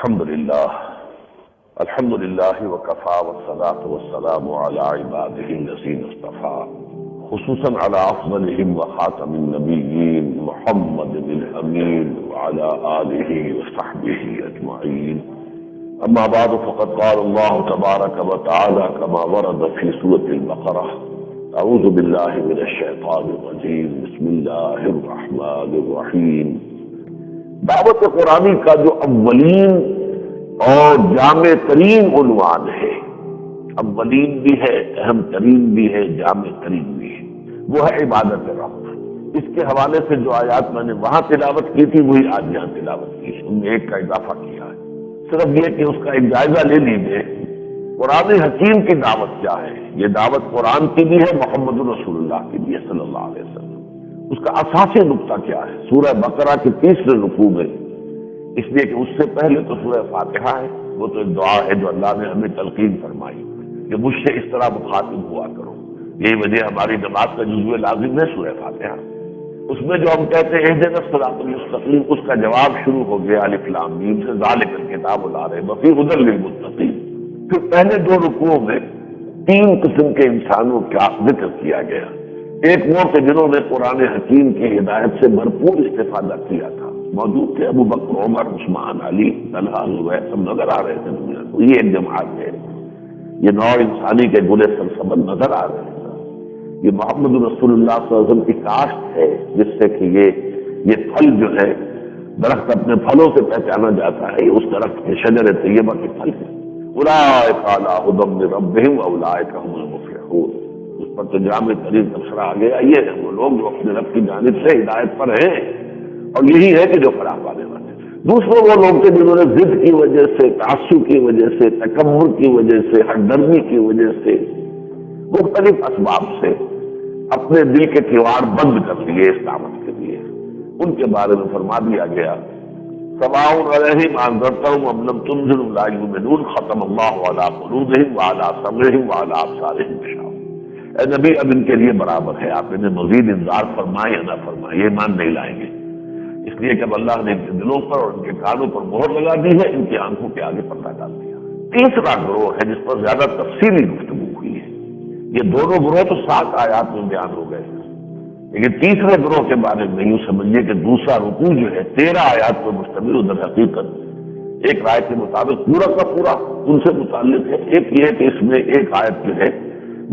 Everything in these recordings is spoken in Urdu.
الحمد لله وكفى والصلاة والسلام على عباده الذين اصطفى خصوصا على أفضلهم وخاتم النبيين محمد الأمين وعلى آله وصحبه أجمعين. أما بعد فقد قال الله تبارك وتعالى كما ورد في سورة البقرة: أعوذ بالله من الشيطان الرجيم بسم الله الرحمن الرحيم. دعوت قرآنی کا جو اولین اور جامع ترین عنوان ہے، اولین بھی ہے، اہم ترین بھی ہے، جامع ترین بھی ہے، وہ ہے عبادت رب. اس کے حوالے سے جو آیات میں نے وہاں تلاوت کی تھی وہی آج یہاں تلاوت کی، ان میں ایک کا اضافہ کیا ہے. صرف یہ کہ اس کا ایک جائزہ لے لیجیے قرآن حکیم کی دعوت کیا ہے. یہ دعوت قرآن کی بھی ہے، محمد رسول اللہ کی بھی ہے صلی اللہ علیہ وسلم. اس کا اساسی نقطہ کیا ہے؟ سورہ بقرہ کے تیسرے رکوع میں، اس لیے کہ اس سے پہلے تو سورہ فاتحہ ہے، وہ تو ایک دعا ہے جو اللہ نے ہمیں تلقین فرمائی کہ مجھ سے اس طرح مخاطب ہوا کرو. یہی وجہ ہماری نماز کا جزو لازم ہے سورہ فاتحہ. اس میں جو ہم کہتے ہیں اہدنا الصراط المستقیم، اس کا جواب شروع ہو گیا الف لام میم سے، ذالک الکتاب لا ریب فیہ ھدی للمتقین. پھر پہلے دو رکوعوں میں تین قسم کے انسانوں کا ذکر کیا گیا. ایک وہ کہ جنہوں نے قرآن حکیم کی ہدایت سے بھرپور استفادہ کیا تھا، موجود تھے ابو بکر، عمر، عثمان، علی، طلحہ، زبیر، سب نظر آ رہے تھے دنیا کو. یہ ایک جماعت ہے، یہ نوع انسانی کے گلے سرسبد نظر آ رہے ہیں. یہ محمد رسول اللہ صلی اللہ علیہ وسلم کی کاشت ہے جس سے کہ یہ پھل جو ہے، درخت اپنے پھلوں سے پہچانا جاتا ہے، اس درخت کے شجر طیبہ کے پھل ہے. اولئک علی ھدی من ربہم واولئک هم المفلحون. اس پر تو جامع ترین تبصرہ آ گیا. یہ ہے وہ لوگ جو اپنے رب کی جانب سے ہدایت پر ہیں، اور یہی ہے کہ جو فلاح پانے والے. دوسرے وہ لوگ تھے جنہوں نے ضد کی وجہ سے، تعصب کی وجہ سے، تکبر کی وجہ سے، ہردرمی کی وجہ سے، مختلف اسباب سے اپنے دل کے کیوار بند کر لیے اس دعوت کے لیے. ان کے بارے میں فرما دیا گیا: سواء علیہم انذرتہم ام لم تنذرہم لا یؤمنون ختم اللہ علی قلوبہم وعلی سمعہم وعلی ابصارہم غشاوہ. اے نبی، اب ان کے لیے برابر ہے، آپ انہیں مزید انذار فرمائیں یا نہ فرمائیں، یہ ایمان نہیں لائیں گے. اس لیے کہ اب اللہ نے ان کے دلوں پر اور ان کے کانوں پر مہر لگا دی ہے، ان کی آنکھوں کے آگے پردہ ڈال دیا. تیسرا گروہ ہے جس پر زیادہ تفصیلی گفتگو ہوئی ہے. یہ دونوں گروہ تو 7 آیات میں بیان ہو گئے، لیکن تیسرے گروہ کے بارے میں یوں سمجھیے کہ دوسرا رکوع جو ہے 13 آیات پر مشتمل، ادھر حقیقت ایک رائے کے مطابق پورا کا پورا ان سے متعلق ہے. ایک یہ ہے کہ اس میں ایک آیت جو ہے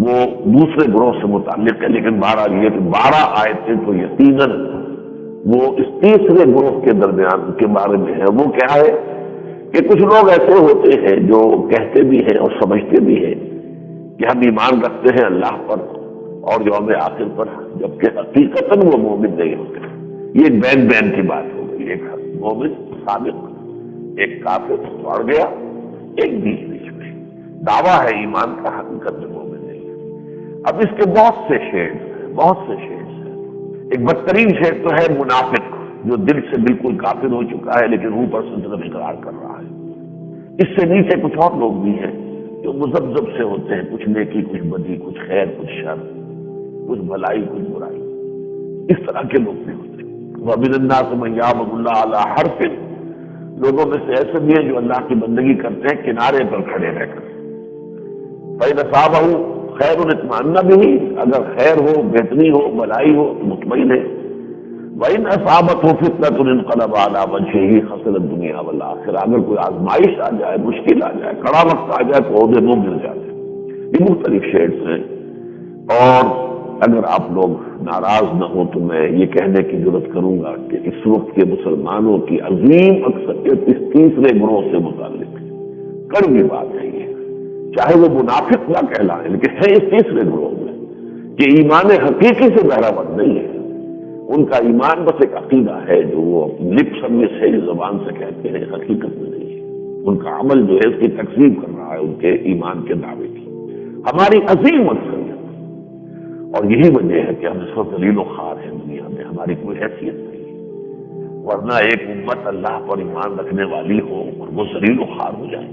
وہ دوسرے گروہ سے متعلق ہے، لیکن بہرحال یہ کہ 12 آیتیں تو یقیناً وہ اس تیسرے گروہ کے درمیان کے بارے میں ہے. وہ کیا ہے کہ کچھ لوگ ایسے ہوتے ہیں جو کہتے بھی ہیں اور سمجھتے بھی ہیں کہ ہم ایمان رکھتے ہیں اللہ پر اور یوم آخر پر، جبکہ حقیقتاً وہ مومن نہیں ہوتے. یہ ایک بین کی بات ہو گئی. ایک مومن صادق، ایک کافر پڑ گیا، ایک بیچ میں دعویٰ ہے ایمان کا، حقیقت میں مومن نہیں ہے. اب اس کے بہت سے شیڈز ہیں. ایک بدترین شیڈ تو ہے منافق، جو دل سے بالکل کافر ہو چکا ہے لیکن اوپر سے صرف اقرار کر رہا ہے. اس سے نیچے کچھ اور لوگ بھی ہیں جو مذبذب سے ہوتے ہیں، کچھ نیکی، کچھ بدی، کچھ خیر، کچھ شر، کچھ بھلائی، کچھ برائی. اس طرح کے لوگ بھی ہوتے ہیں. وَمِنَ النَّاسِ مَن يَعْبُدُ اللَّهَ عَلَى حَرْفٍ. لوگوں میں سے ایسے بھی ہیں جو اللہ کی بندگی کرتے ہیں کنارے پر کھڑے رہ کر. فَإِنْ أَصَابَهُ خَيْرٌ اطْمَأَنَّ بِهِ. اگر خیر ہو، بہتری ہو، بھلائی ہو تو مطمئن ہے. وَإِنْ أَصَابَتْهُ فِتْنَةٌ انقلب عَلَى وَجْهِهِ خَسِرَ الدُّنْيَا وَالْآخِرَةَ. اگر کوئی آزمائش آ جائے، مشکل آ جائے، کڑا وقت آ جائے تو عہدے منہ گر جاتے. یہ مختلف شیڈز ہیں. اور اگر آپ لوگ ناراض نہ ہو تو میں یہ کہنے کی ضرورت کروں گا کہ اس وقت کے مسلمانوں کی عظیم اکثریت اس تیسرے گروہ سے متعلق ہے. کڑوی بات ہے یہ، چاہے وہ منافق نہ کہلائیں، لیکن ہے اس تیسرے گروہ میں کہ ایمان حقیقی سے بہراور نہیں ہے. ان کا ایمان بس ایک عقیدہ ہے جو وہ لپ سروس ہے، زبان سے کہتے ہیں، حقیقت میں نہیں ہے. ان کا عمل جو ہے اس کی تکذیب کر رہا ہے ان کے ایمان کے دعوے کی. ہماری عظیم اکثریت، اور یہی وجہ ہے کہ ہم اس وقت ذلیل و خوار ہیں دنیا میں، ہماری کوئی حیثیت نہیں ہے. ورنہ ایک امت اللہ پر ایمان رکھنے والی ہو اور وہ ذلیل و خوار ہو جائے،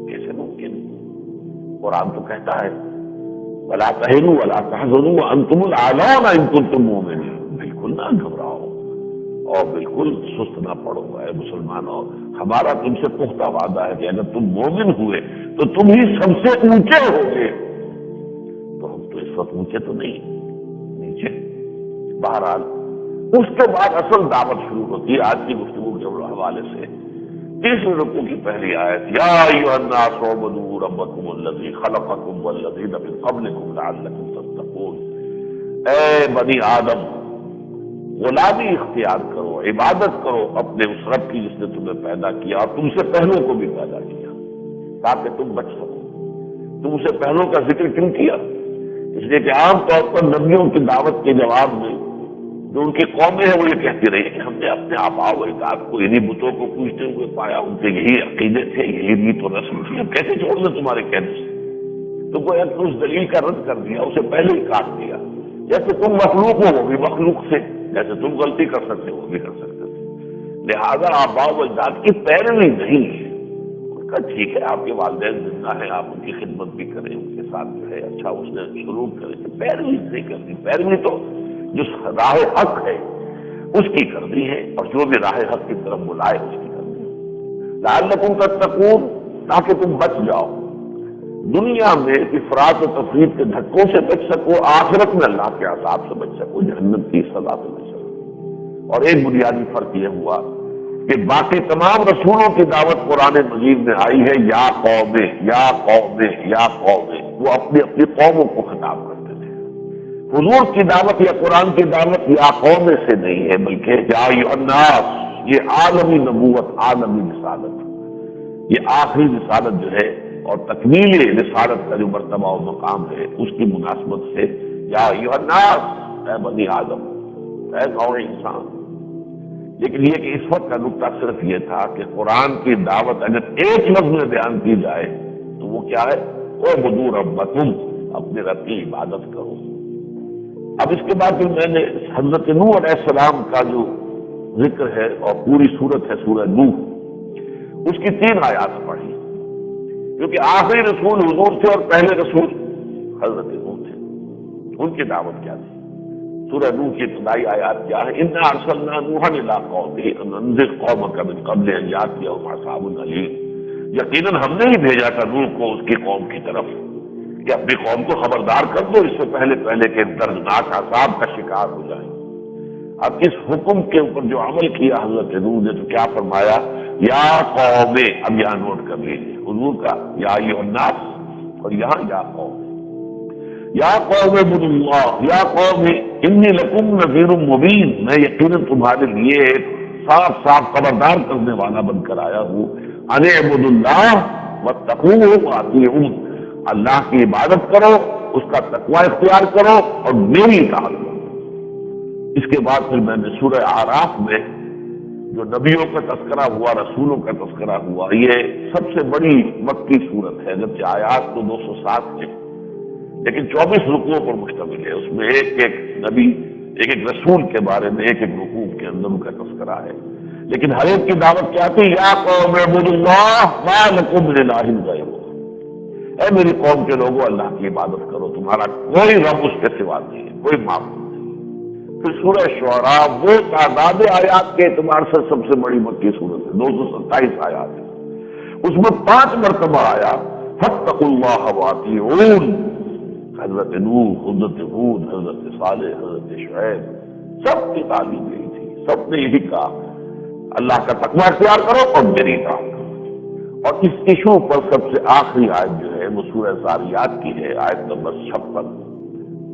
کیسے ممکن؟ قرآن تو کہتا ہے وَلَا تَهِنُوا وَلَا تَحْزَنُوا وَأَنْتُمُ الْأَعْلَوْنَ إِن كُنتُم مُّؤْمِنِينَ. بالکل نہ گھبراؤ اور بالکل سست نہ پڑو اے مسلمانوں، ہمارا تم سے پختہ وعدہ ہے کہ اگر تم مومن ہوئے تو تم ہی سب سے اونچے ہوگے. تو ہم تو اس وقت اونچے تو نہیں، نیچے. بہرحال اس کے بعد اصل دعوت شروع ہوتی ہے آج کی گفتگو کے حوالے سے. تیسرے رکوع کی پہلی آیت، یا ایھا الناس اعبدوا ربکم الذی خلقکم والذین من قبلکم لعلکم تتقون. اے بنی آدم، غلامی اختیار کرو، عبادت کرو اپنے اس رب کی جس نے تمہیں پیدا کیا اور تم سے پہلوں کو بھی پیدا کیا تاکہ تم بچ سکو. تم سے پہلوں کا ذکر کیوں کیا؟ اس لیے کہ عام طور پر نبیوں کی دعوت کے جواب میں جو ان کی قومیں ہیں وہ یہ کہتی رہی کہ ہم نے اپنے آباء و اجداد کو انہی بتوں کو پوجتے ہوئے پایا، ان کے یہی عقیدے تھے، یہی ریت و رسم تھی، ہم کیسے چھوڑ دیں تمہارے کہنے سے؟ تو کوئی اس دلیل کا رد کر دیا، اسے پہلے ہی کاٹ دیا. جیسے تم مخلوق ہو وہ بھی مخلوق سے، جیسے تم غلطی کر سکتے وہ بھی کر سکتے تھے، لہذا آباء و اجداد کی پیروی نہیں ہے. ان کا ٹھیک ہے آپ کے والدین زندہ ہیں، آپ ان کی خدمت بھی کریں، ان کے ساتھ جو ہے اچھا اس نے سلوک کریں، پیروی نہیں کرنی. پیروی تو جو راہ حق ہے اس کی کرنی ہے، اور جو بھی راہ حق کی طرف بلائے اس کی کرنی ہے. لعلکم تتقون، تاکہ تم بچ جاؤ، دنیا میں افراط و تفریط کے دھکوں سے بچ سکو، آخرت میں اللہ کے عذاب سے بچ سکو، جہنم کی سزا سے بچ سکو. اور ایک بنیادی فرق یہ ہوا کہ باقی تمام رسولوں کی دعوت قرآن مجید میں آئی ہے یا قوم یا قوم یا قوم، وہ اپنی اپنی قوموں کو خطاب کرتے تھے. حضور کی دعوت یا قرآن کی دعوت یا قوم سے نہیں ہے، بلکہ یا ایھا الناس، یہ عالمی نبوت، عالمی رسالت، یہ آخری رسالت جو ہے اور تکمیل رسالت کا جو مرتبہ و مقام ہے اس کی مناسبت سے یا ایھا الناس، اے بنی آدم، اے نوع انسان. لیکن یہ کہ اس وقت کا نقطہ صرف یہ تھا کہ قرآن کی دعوت اگر ایک لفظ میں بیان کی جائے تو وہ کیا ہے؟ اعبدوا ربکم، اپنے رب کی عبادت کرو. اب اس کے بعد پھر میں نے حضرت نوح علیہ السلام کا جو ذکر ہے اور پوری سورت ہے سورہ نوح، اس کی 3 آیات پڑھی، کیونکہ آخری رسول حضور تھے اور پہلے رسول حضرت نوح تھے. ان کی دعوت کیا تھی؟ سورہ نوح کی ابتدائی آیات کیا ہے؟ انا ارسلنا نوحا الی قومہ ان انذر قومک من قبل ان یاتیہم عذاب الیم. یقیناً ہم نے ہی بھیجا تھا نوح کو اس کی قوم کی طرف کہ اپنی قوم کو خبردار کر دو اس سے پہلے کہ دردناک عذاب کا شکار ہو جائے. اب اس حکم کے اوپر جو عمل کیا حضرت نوح نے تو کیا فرمایا؟ یا قوم. اب یہاں نوٹ کر لیجیے حضور کا یا ایھا الناس اور یہاں یا قوم. یا قوم اعبدوا اللہ، یا قوم انی لکم نذیر مبین، میں یقیناً تمہارے لیے ایک صاف صاف خبردار کرنے والا بن کر آیا ہوں. ان اعبدوا اللہ واتقوہ واطیعون، اللہ کی عبادت کرو، اس کا تقوی اختیار کرو اور میری اطاعت کرو. اس کے بعد پھر میں نے سورہ اعراف میں جو نبیوں کا تذکرہ ہوا، رسولوں کا تذکرہ ہوا، یہ سب سے بڑی مکی صورت ہے، اگرچہ آیات تو 207 ہے لیکن 24 رکوعوں پر مشتمل ہے. اس میں ایک ایک نبی، ایک ایک رسول کے بارے میں ایک ایک رکوع کے اندر ان کا تذکرہ ہے. لیکن ہر ایک کی دعوت کیا تھی؟ یا قوم اعبدوا اللہ ما لکم من الہ غیرہ، اے میری قوم کے لوگوں اللہ کی عبادت کرو، تمہارا کوئی رب اس کے سوا نہیں ہے، کوئی معبود نہیں. پھر سورہ شعراء وہ تعداد آیات کے اعتبار سے سب سے بڑی مکی صورت ہے، 227 آیات ہے. اس میں 5 مرتبہ آیا فاتقوا اللہ واطیعون. حضرت نوح، حضرت ہود، حضرت صالح، حضرت شعیب، سب کی تعلیم یہی تھی، سب نے یہی کہا اللہ کا تقوی اختیار کرو اور میری اطاعت کرو. اور اس ایشو پر سب سے آخری آیت جو ہے وہ سورہ ذاریات کی ہے، آیت نمبر 56.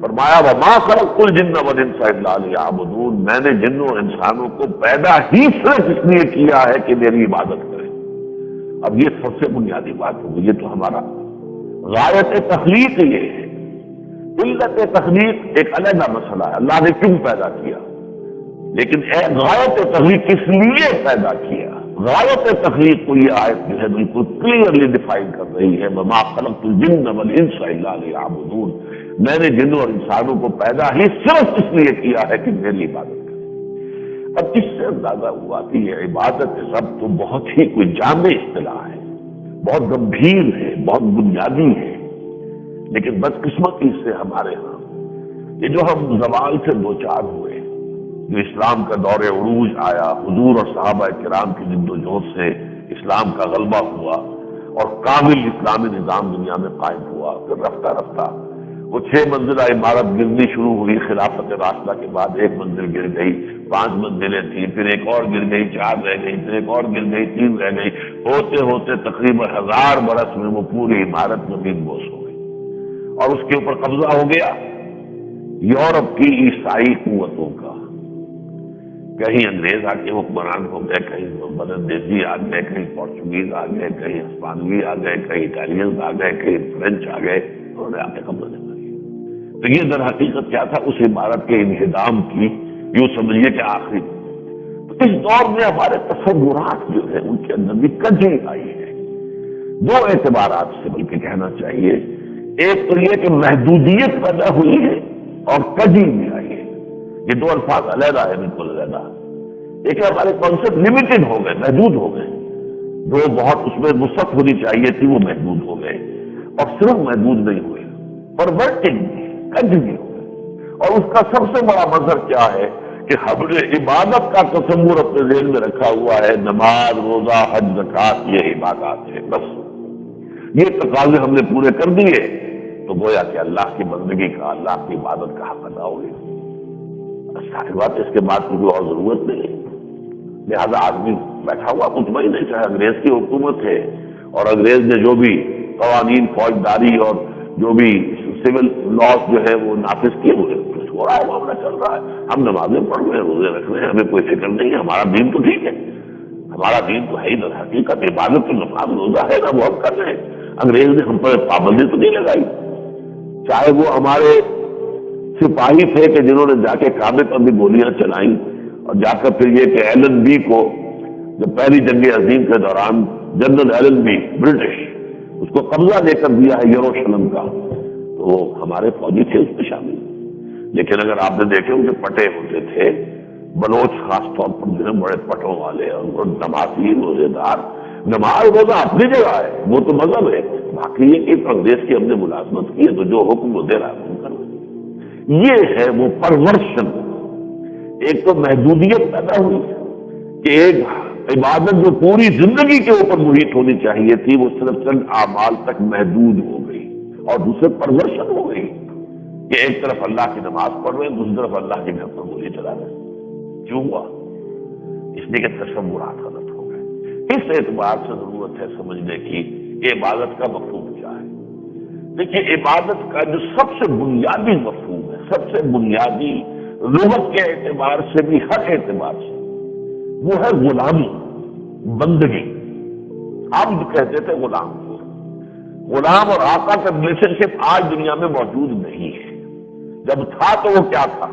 فرمایا وما خلقت الجن والانس الا لیعبدون، میں نے جنوں اور انسانوں کو پیدا ہی صرف اس لیے کیا ہے کہ میری عبادت کریں. اب یہ سب سے بنیادی بات ہوگی، یہ تو ہمارا غایت تخلیق یہ ہے. علت تخلیق ایک علیحدہ مسئلہ ہے، اللہ نے کیوں پیدا کیا، لیکن غایت تخلیق کس لیے پیدا کیا؟ غایت تخلیق کو یہ آیت جو ہے بالکل کلیئرلی ڈیفائن کر رہی ہے، وما خلقت الجن والانس الا لیعبدون، میں نے جنوں اور انسانوں کو پیدا ہی صرف اس لیے کیا ہے کہ میری عبادت کریں. اب اس سے اندازہ ہوا کہ یہ عبادت رب تو بہت ہی کوئی جامع اصطلاح ہے، بہت گمبھیر ہے، بہت بنیادی ہے. لیکن بدقسمتی سے ہمارے ہاں یہ جو ہم زوال سے دوچار ہوئے جو اسلام کا دور عروج آیا، حضور اور صحابہ کرام کی جد و جہد سے اسلام کا غلبہ ہوا اور کامل اسلامی نظام دنیا میں قائم ہوا، پھر رفتہ رفتہ وہ 6 منزلہ عمارت گرنی شروع ہوئی خلافت راشدہ کے بعد، 1 منزل گر گئی، 5 منزلیں تھیں، پھر ایک اور گر گئی، 4 رہ گئی، پھر ایک اور گر گئی، 3 رہ گئی، ہوتے ہوتے تقریباً 1000 برس میں وہ پوری عمارت زمین بوس ہو گئی اور اس کے اوپر قبضہ ہو گیا یورپ کی عیسائی قوتوں کا۔ کہیں انگریز آ کے حکمران ہو گئے، کہیں بلندیزی آ گئے، کہیں پورچوگیز آ گئے، کہیں ہسپانوی آ گئے، کہیں اٹالینز آ گئے، کہیں فرینچ آ گئے، انہوں نے آ کے قبضہ لے لیا۔ تو یہ در حقیقت کیا تھا؟ اس عمارت کے انہدام کی یوں سمجھیے کہ آخری۔ تو اس دور میں ہمارے تصورات جو ہے ان کے اندر بھی کجی آئی ہے، 2 اعتبارات سے بلکہ کہنا چاہیے۔ ایک تو یہ کہ محدودیت پیدا ہوئی ہے اور کجی بھی آئی ہے، یہ 2 الفاظ علیحدہ ہے، بالکل علیحدہ۔ ایک ہمارے کانسیپٹ لمیٹڈ ہو گئے، محدود ہو گئے، جو بہت اس میں وسعت ہونی چاہیے تھی وہ محدود ہو گئے، اور صرف محدود نہیں ہوئے، پرورٹنگ بھی، کج بھی ہو گئے۔ اور اس کا سب سے بڑا مظہر کیا ہے کہ ہم نے عبادت کا تصور اپنے ذہن میں رکھا ہوا ہے، نماز، روزہ، حج، زکوٰۃ یہ عبادات ہے، بس یہ تقاضے ہم نے پورے کر دیے تو گویا کہ اللہ کی بندگی کا، اللہ کی عبادت کا حق ادا ہو گیا۔ ساری بات اس کے بعد کی کوئی اور ضرورت نہیں ہے۔ لہذا آدمی بیٹھا ہوا مطمئن ہے، چاہے انگریز کی حکومت ہے اور انگریز نے جو بھی قوانین فوجداری اور جو بھی سول لاز جو ہے وہ نافذ کیے ہوئے، کچھ ہو رہا ہے، معاملہ چل رہا ہے، ہم نمازیں پڑھ رہے ہیں، روزے رکھ رہے ہیں، ہمیں کوئی فکر نہیں ہے، ہمارا دین تو ٹھیک ہے، ہمارا دین تو ہے ہی در حقیقت عبادت، تو نماز روزہ ہے نا، وہ ہم کر رہے ہیں، انگریز نے ہم پر پابندی تو نہیں لگائی۔ چاہے وہ ہمارے سپاہی تھے کہ جنہوں نے جا کے کعبے پر بھی گولیاں چلائیں، اور جا کر پھر یہ کہ ایلن بی کو جب پہلی جنگ عظیم کے دوران جنرل ایلن بی برٹش اس کو قبضہ دے کر دیا ہے یروشلم کا، تو وہ ہمارے فوجی تھے اس میں شامل۔ لیکن اگر آپ نے دیکھے ان کے پٹے ہوتے تھے، بلوچ خاص طور پر جو ہے بڑے پٹوں والے اور وہ نمازی روزے دار، نماز روزہ اپنی جگہ ہے، وہ تو مذہب ہے، باقی یہ کہ انگریز کی ہم نے ملازمت کی ہے تو جو حکم وہ دے رہا ہے وہ کر رہے ہیں۔ یہ ہے وہ پرورشن۔ ایک تو محدودیت پیدا ہوئی کہ ایک عبادت جو پوری زندگی کے اوپر محیط ہونی چاہیے تھی وہ صرف چند اعمال تک محدود ہو گئی، اور دوسرے پرورشن ہو گئی کہ ایک طرف اللہ کی نماز پڑھ رہے ہیں، دوسری طرف اللہ کے گھر پر گولی چلا رہے ہیں۔ کیوں ہوا؟ اس لیے کہ تصورات غلط ہو گئے۔ اس اعتبار سے ضرورت ہے سمجھنے کی کہ عبادت کا مفہوم کیا ہے۔ دیکھیے، عبادت کا جو سب سے بنیادی مفہوم ہے، سب سے بنیادی لغت کے اعتبار سے بھی ہر اعتبار سے، وہ ہے غلامی، بندگی۔ عبد کہتے تھے غلام کو۔ غلام اور آقا کا ریلیشن شپ آج دنیا میں موجود نہیں ہے، جب تھا تو وہ کیا تھا؟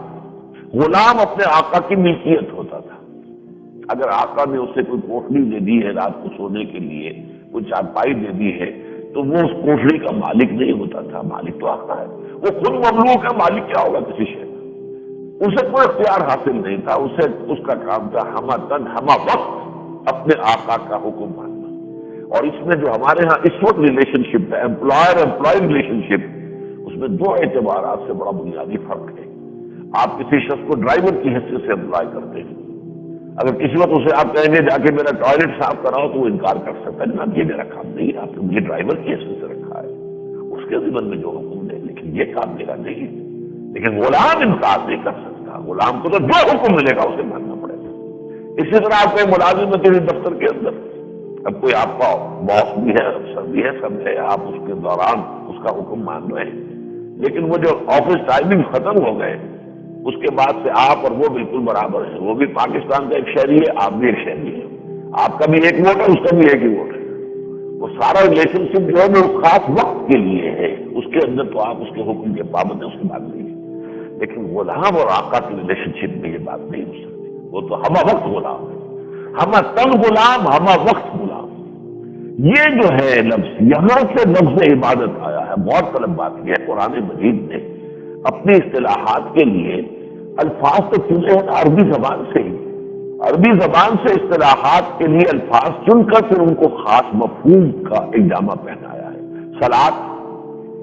غلام اپنے آقا کی ملکیت ہوتا تھا۔ اگر آقا نے اسے کوئی کوٹھلی دے دی ہے رات کو سونے کے لیے، کوئی چارپائی دے دی ہے، تو وہ اس کوٹھلی کا مالک نہیں ہوتا تھا، مالک تو آقا ہے، وہ خود مملوک ہے، مالک کیا ہوگا کسی شے کا؟ اسے کوئی اختیار حاصل نہیں تھا، اسے اس کا کام تھا ہمہ تن ہمہ وقت اپنے آقا کا حکم ماننا۔ اور اس میں جو ہمارے ہاں اس وقت ریلیشن شپ ہے، امپلائر امپلائی ریلیشن شپ، اس میں 2 اعتبارات سے بڑا بنیادی فرق ہے۔ آپ کسی شخص کو ڈرائیور کی حیثیت سے امپلائی کرتے ہیں، اگر کسی وقت اسے آپ کہیں گے جا کے میرا ٹوائلٹ صاف کراؤ تو وہ انکار کر سکتا ہے، جناب یہ میرا کام نہیں ہے، آپ نے مجھے ڈرائیور کی حیثیت سے رکھا ہے، اس کے ذمن میں جو حکم دے، لیکن یہ کام میرا نہیں ہے۔ لیکن غلام انکار نہیں کر سکتا، غلام کو تو جو حکم ملے گا اسے ماننا پڑے گا۔ اسی طرح آپ کے ملازم میں کسی دفتر کے اندر، اب کوئی آپ کا باس بھی ہے، افسر بھی ہے، سب ہے، آپ اس کے دوران اس کا حکم مان رہے ہیں، لیکن وہ جو آفس ٹائمنگ ختم ہو گئے اس کے بعد سے آپ اور وہ بالکل برابر ہیں، وہ بھی پاکستان کا ایک شہری ہے، آپ بھی ایک شہری ہے، آپ کا بھی ایک ووٹ ہے، اس کا بھی ایک ہی ووٹ ہے۔ وہ سارا ریلیشن شپ جو ہے وہ خاص وقت کے لیے ہے، اس کے اندر تو آپ اس کے حکم کے پابند ہیں، اس کی بات نہیں ہے۔ لیکن غلام اور آقا کی ریلیشن شپ میں یہ بات نہیں ہو سکتی، وہ تو ہمہ وقت غلام ہے، ہمہ تن غلام، ہمہ وقت غلام۔ یہ جو ہے لفظ، یہاں سے لفظ عبادت آیا ہے۔ بہت طلب بات یہ ہے، قرآن مجید نے اپنی اصطلاحات کے لیے الفاظ تو چنے ہیں عربی زبان سے ہی، عربی زبان سے اصطلاحات کے لیے الفاظ چن کر پھر ان کو خاص مفہوم کا ایک جامہ پہنایا ہے۔ صلاۃ،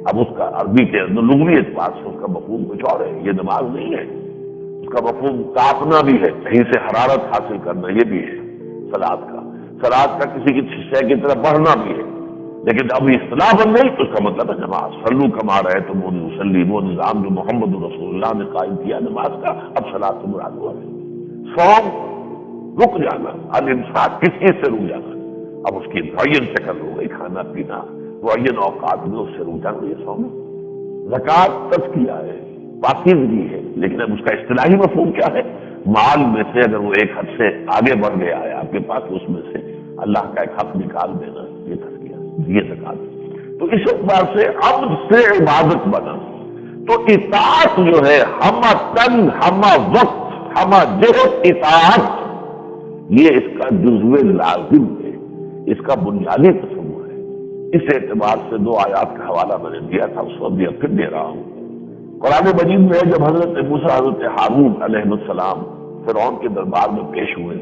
اب اس کا عربی کے اندر لغوی اعتبار سے اس کا مفہوم کچھ اور ہے، یہ نماز نہیں ہے، اس کا مفہوم تاپنا بھی ہے، کہیں سے حرارت حاصل کرنا، یہ بھی ہے صلاۃ کا۔ صلاۃ کا کسی کی شے کی طرف بڑھنا بھی ہے، لیکن اب اصطلاح بن گئی تو اس کا مطلب ہے نماز۔ صلو کما رہے تو وہ مصلی، وہ نظام جو محمد رسول اللہ نے قائم کیا نماز کا، اب صلاۃ سے مراد ہوا ہے۔ صوم رک جانا، الامساک کس چیز سے رک جانا، اب اس کی معین شکل ہو گئی، کھانا پینا معین اوقات میں اس سے رک جانا، یہ صوم ہے۔ زکوٰۃ تزکیہ ہے، پاکیزگی ہے، لیکن اب اس کا اصطلاحی مفہوم کیا ہے؟ مال میں سے اگر وہ ایک حد سے آگے بڑھ گیا ہے آپ کے پاس، اس میں سے اللہ کا ایک حق نکال دینا، یہ تزکیہ، یہ زکوٰۃ۔ تو اس اعتبار سے عبد سے عبادت بنا تو اطاعت جو ہے، ہمہ تن ہمہ وقت ہمہ جہد اطاعت، یہ اس کا جزو لازم ہے، اس کا بنیادی تصور ہے۔ اس اعتبار سے دو آیات کا حوالہ میں نے دیا تھا، اس وقت بھی اب پھر دے رہا ہوں۔ قرآن مجید میں جب حضرت موسیٰ حضرت ہارون علیہ السلام فرعون کے دربار میں پیش ہوئے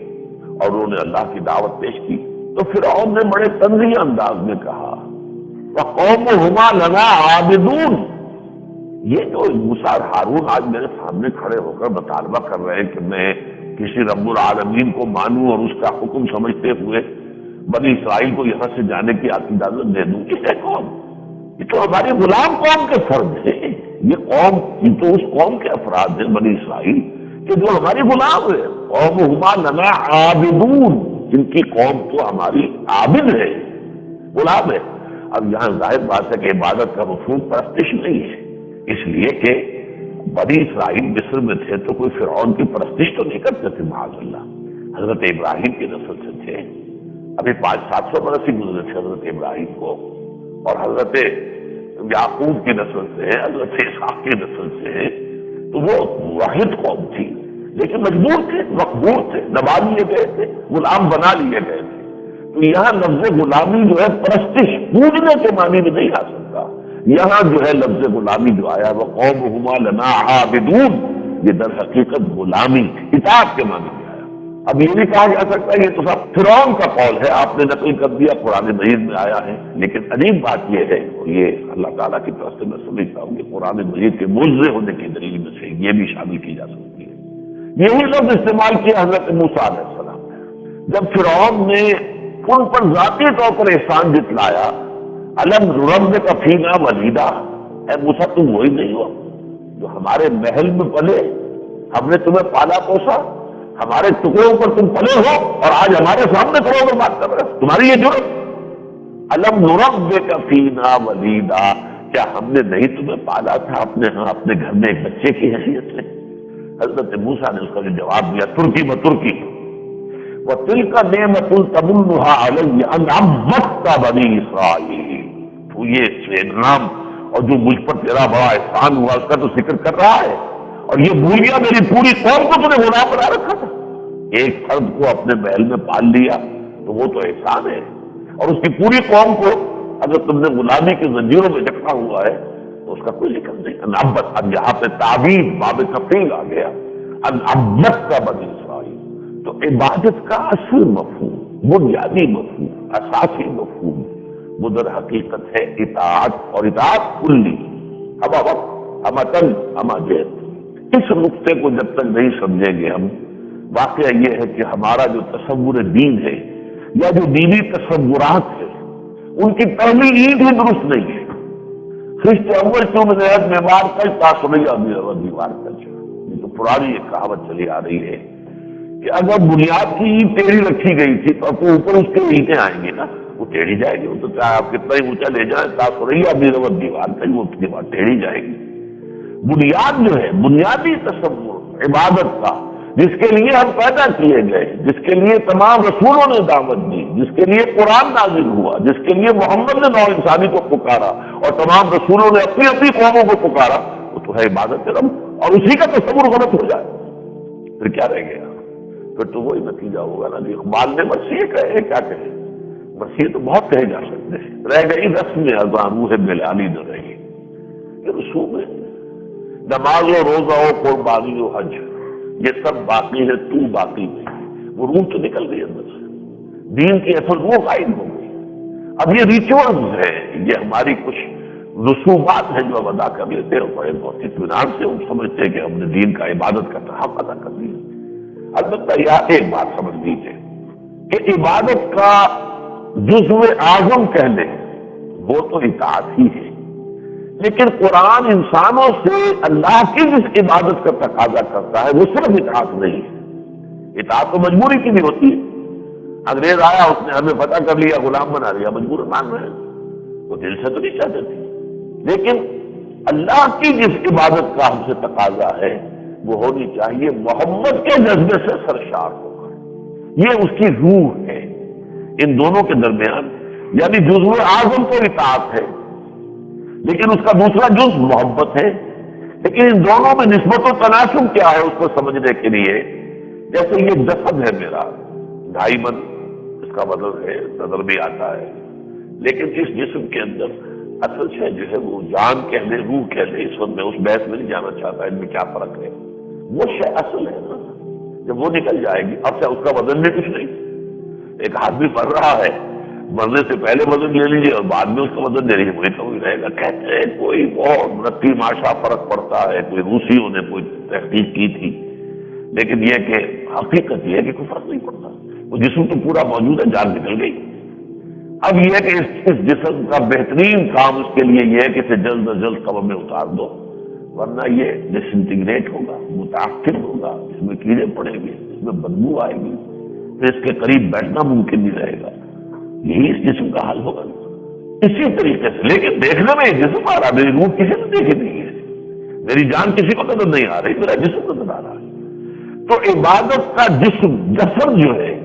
اور انہوں نے اللہ کی دعوت پیش کی، تو فرعون نے بڑے تنزیہ انداز میں کہا وَقَوْمُهُمَا لَنَا عَابِدُونَ۔ یہ جو موسیٰ اور ہارون آج میرے سامنے کھڑے ہو کر مطالبہ کر رہے ہیں کہ میں کسی رب العالمین کو مانوں اور اس کا حکم سمجھتے ہوئے بنی اسرائیل کو یہاں سے جانے کی اجازت دے دوں، یہ ہے قوم، یہ تو ہماری غلام قوم کے فرد ہے، یہ قوم، یہ تو اس قوم کے افراد ہیں بنی اسرائیل کہ جو ہماری غلام ہے۔ قومہما لنا عابدون، جن کی قوم تو ہماری عابد ہے، غلام ہے۔ اب یہاں ظاہر بات ہے کہ عبادت کا مفہوم پرستش نہیں ہے، اس لیے کہ بنی اسرائیل مصر میں تھے تو کوئی فرعون کی پرستش تو نہیں کرتے تھے، معاذ اللہ، حضرت ابراہیم کی نسل سے تھے، ابھی 500-700 برس ہی گزرے تھے حضرت ابراہیم کو، اور حضرت یعقوب کی نسل سے، حضرت اسحاق کی نسل سے، تو وہ واحد قوم تھی، لیکن مجبور تھے، مقبول تھے، دبا لیے گئے تھے، غلام بنا لیے گئے تھے۔ تو یہاں لفظ غلامی جو ہے پرستش، پوجنے کے معنی میں نہیں آ سکتا، یہاں جو ہے لفظ غلامی جو آیا وہ قومہما لنا عابدون، یہ در حقیقت غلامی، اطاعت کے معنی میں آیا۔ اب یہ نہیں کہا جا سکتا یہ تو سب فرعون کا قول ہے، آپ نے نقل کر دیا، قرآن مجید میں آیا ہے، لیکن عجیب بات یہ ہے، اور یہ اللہ تعالیٰ کی طرف سے میں سمجھتا ہوں کہ قرآن مجید کے موضوع ہونے کی دلیل میں سے یہ بھی شامل کی جا سکتی ہے۔ یہی لفظ استعمال کیا حضرت موسیٰ علیہ السلام نے جب فرعون نے ان پر ذاتی طور پر احسان جتلایا، الم نربک فینا ولیدا، اے موسیٰ تم وہی نہیں ہو جو ہمارے محل میں پلے، ہم نے تمہیں پالا پوسا، ہمارے ٹکڑوں پر تم پلے ہو اور آج ہمارے سامنے کھڑے ہو کر بات کر رہے ہو، تمہاری یہ جرم؟ الم نربک فینا ولیدا، کیا ہم نے نہیں تمہیں پالا تھا اپنے ہاں، اپنے گھر میں ایک بچے کی حیثیت سے؟ حضرت موسیٰ نے اس کا جو جواب دیا ترکی میں ترکی، وَتِلْكَ نِعْمَةٌ تَمُنُّهَا عَلَيَّ أَنْ عَبَّدْتَ بَنِي إِسْرَائِيلَ، تو یہ انعام اور جو مجھ پر تیرا بڑا احسان ہوا اس کا تو ذکر کر رہا ہے، اور یہ بھول گیا میری پوری قوم کو تو نے غلام بنا رکھا تھا۔ ایک فرد کو اپنے محل میں پال لیا تو وہ تو احسان ہے، اور اس کی پوری قوم کو اگر تم نے غلامی کی زنجیروں میں جکڑا ہوا ہے تو اس کا کوئی ذکر نہیں۔ انعبت، اب یہاں پہ تعبیر باب تفعیل آ گیا، انعبت کا بنی اسرائیل، تو عبادت کا اصل مفہوم، بنیادی مفہوم، اساسی مفہوم وہ در حقیقت ہے اطاعت، اور اطاعت کلی، ہمہ وقت ہمہ تن ہمہ جہد۔ اس نقطے کو جب تک نہیں سمجھیں گے ہم، واقعہ یہ ہے کہ ہمارا جو تصور دین ہے یا جو دینی تصورات ہے ان کی پہلی عید ہی درست نہیں ہے۔ خشت اول تم نیت بیمار کل تاثریہ دیوار کل، یہ تو پرانی ایک کہاوت چلی آ رہی ہے کہ اگر بنیاد کی اینٹ ٹیڑھی رکھی گئی تھی تو اب اوپر اس کے اینٹیں آئیں گی نا، وہ ٹیڑھی جائے گی، وہ تو چاہے آپ کتنا ہی اونچا لے جائیں، تاثریہ دیوار دیوار کل، وہ دیوار ٹیڑھی جائے گی۔ بنیاد جو ہے، بنیادی تصور عبادت کا، جس کے لیے ہم پیدا کیے گئے، جس کے لیے تمام رسولوں نے دعوت دی، جس کے لیے قرآن نازل ہوا، جس کے لیے محمد نے نو انسانی کو پکارا اور تمام رسولوں نے اپنی اپنی قوموں کو پکارا، وہ تو ہے عبادت رب، اور اسی کا تصور غلط ہو جائے پھر کیا رہ گیا؟ پھر تو وہی نتیجہ ہوگا نا جی، اقبال نے مسیح کہے، کیا کہے، مسیح تو بہت کہے جا سکتے ہیں، رہ گئی رسم ازاں روح بلالی نہ رہی، یہ رسوم ہے، نماز و روزہ و قربانی و حج، یہ سب باقی ہے، تو باقی نہیں، وہ روح تو نکل گئی اندر سے، دین کی اصل روح غائب ہو گئی۔ اب یہ ریچولز ہے، یہ ہماری کچھ رسومات ہیں جو اب ادا کر لیتے ہیں بڑے بہت اطمینان سے، ہم سمجھتے ہیں کہ ہم نے دین کا عبادت کا حق ادا کر لیا۔ البتہ یہاں ایک بات سمجھ لیجیے کہ عبادت کا جزو اعظم کہہ لیں وہ تو اطاعت ہی ہے، لیکن قرآن انسانوں سے اللہ کی جس عبادت کا تقاضا کرتا ہے وہ صرف اطاعت نہیں ہے۔ اطاعت تو مجبوری کی بھی ہوتی ہے۔ انگریز آیا، اس نے ہمیں فتح کر لیا، غلام بنا لیا، مجبور مان رہے ہیں، وہ دل سے تو نہیں چاہتے تھے، لیکن اللہ کی جس عبادت کا ہم سے تقاضا ہے وہ ہونی چاہیے محبت کے جذبے سے سرشار ہوگا، یہ اس کی روح ہے۔ ان دونوں کے درمیان یعنی جزو اعظم تو اطاعت ہے، لیکن اس کا دوسرا جز محبت ہے، لیکن ان دونوں میں نسبت و تناسب کیا ہے اس کو سمجھنے کے لیے، جیسے یہ جسد ہے میرا 2.5 من، اس کا وزن ہے، نظر بھی آتا ہے، لیکن اس جسم کے اندر اصل شے جو ہے وہ جان کہہ لے، روح کہہ لے، اس وقت میں اس بحث میں نہیں جانا چاہتا ان میں کیا فرق ہے، وہ شے اصل ہے نا، جب وہ نکل جائے گی اب سے اس کا وزن بھی کچھ نہیں۔ ایک آدمی پڑھ رہا ہے، مرنے سے پہلے وزن لے لیجیے اور بعد میں اس کا وزن لے لیجیے، وہی تو وہی رہے گا۔ کہتے ہیں کوئی بہت رتی ماشا فرق پڑتا ہے، کوئی روسیوں نے کوئی تحقیق کی تھی، لیکن یہ کہ حقیقت یہ ہے کہ کوئی فرق نہیں پڑتا، وہ جسم تو پورا موجود ہے، جان نکل گئی۔ اب یہ ہے کہ اس جسم کا بہترین کام اس کے لیے یہ ہے کہ اسے جلد از جلد قبر میں اتار دو، ورنہ یہ ڈس انٹیگریٹ ہوگا، متاثر ہوگا، اس میں کیڑے پڑیں گے، اس میں بدبو آئے گی، پھر اس کے قریب بیٹھنا ممکن نہیں رہے گا۔ یہی اس جسم کا حال ہوگا اسی طریقے سے۔ لیکن دیکھنے میں یہ جسم آ رہا، میری روح کسی نے دیکھی نہیں ہے، میری جان کسی کو نظر نہیں آ رہی، میرا جسم نظر آ رہا ہے۔ تو عبادت کا جسم جسد جو ہے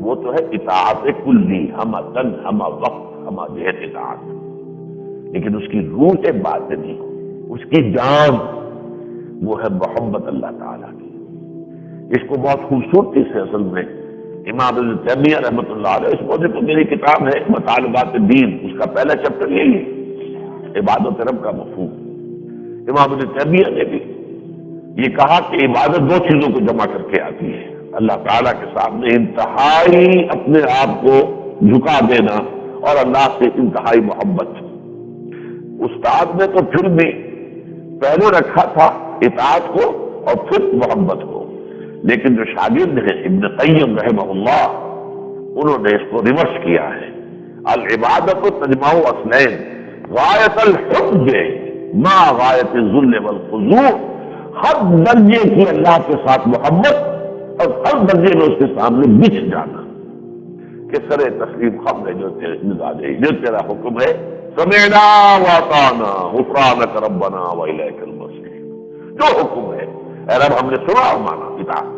وہ تو ہے اطاعت کلی، ہمہ تن ہمہ وقت ہمہ جہت اطاعت، لیکن اس کی روح باطنی، اس کی جان وہ ہے محبت اللہ تعالیٰ کی۔ اس کو بہت خوبصورتی سے اصل میں امام ابن تیمیہ رحمۃ اللہ علیہ، اس موضوع پر میری کتاب ہے مطالبات دین، اس کا پہلا چیپٹر یہی ہے، عبادت رب کا مفہوم۔ امام ابن تیمیہ نے بھی یہ کہا کہ عبادت 2 چیزوں کو جمع کر کے آتی ہے، اللہ تعالیٰ کے سامنے انتہائی اپنے آپ کو جھکا دینا اور اللہ سے انتہائی محبت۔ استاد نے تو پھر بھی پہلے رکھا تھا اطاعت کو اور پھر محبت کو، لیکن جو شاگرد ہیں ابن قیم رحمہ اللہ، انہوں نے اس کو ریورس کیا ہے۔ العبادت تجمع اصلین، غایت الحب ما غایت الذل والخضوع، ہر درجے کی اللہ کے ساتھ محبت اور ہر درجے میں اس کے سامنے بچھ جانا کہ سر تسلیم خم ہے جو تیرے مزاج ہے، جو تیرا حکم ہے، سمعنا واطعنا غفرانک ربنا والیک المصیر، جو حکم ہے اے رب ہم نے سنا اور مانا، اطاعت۔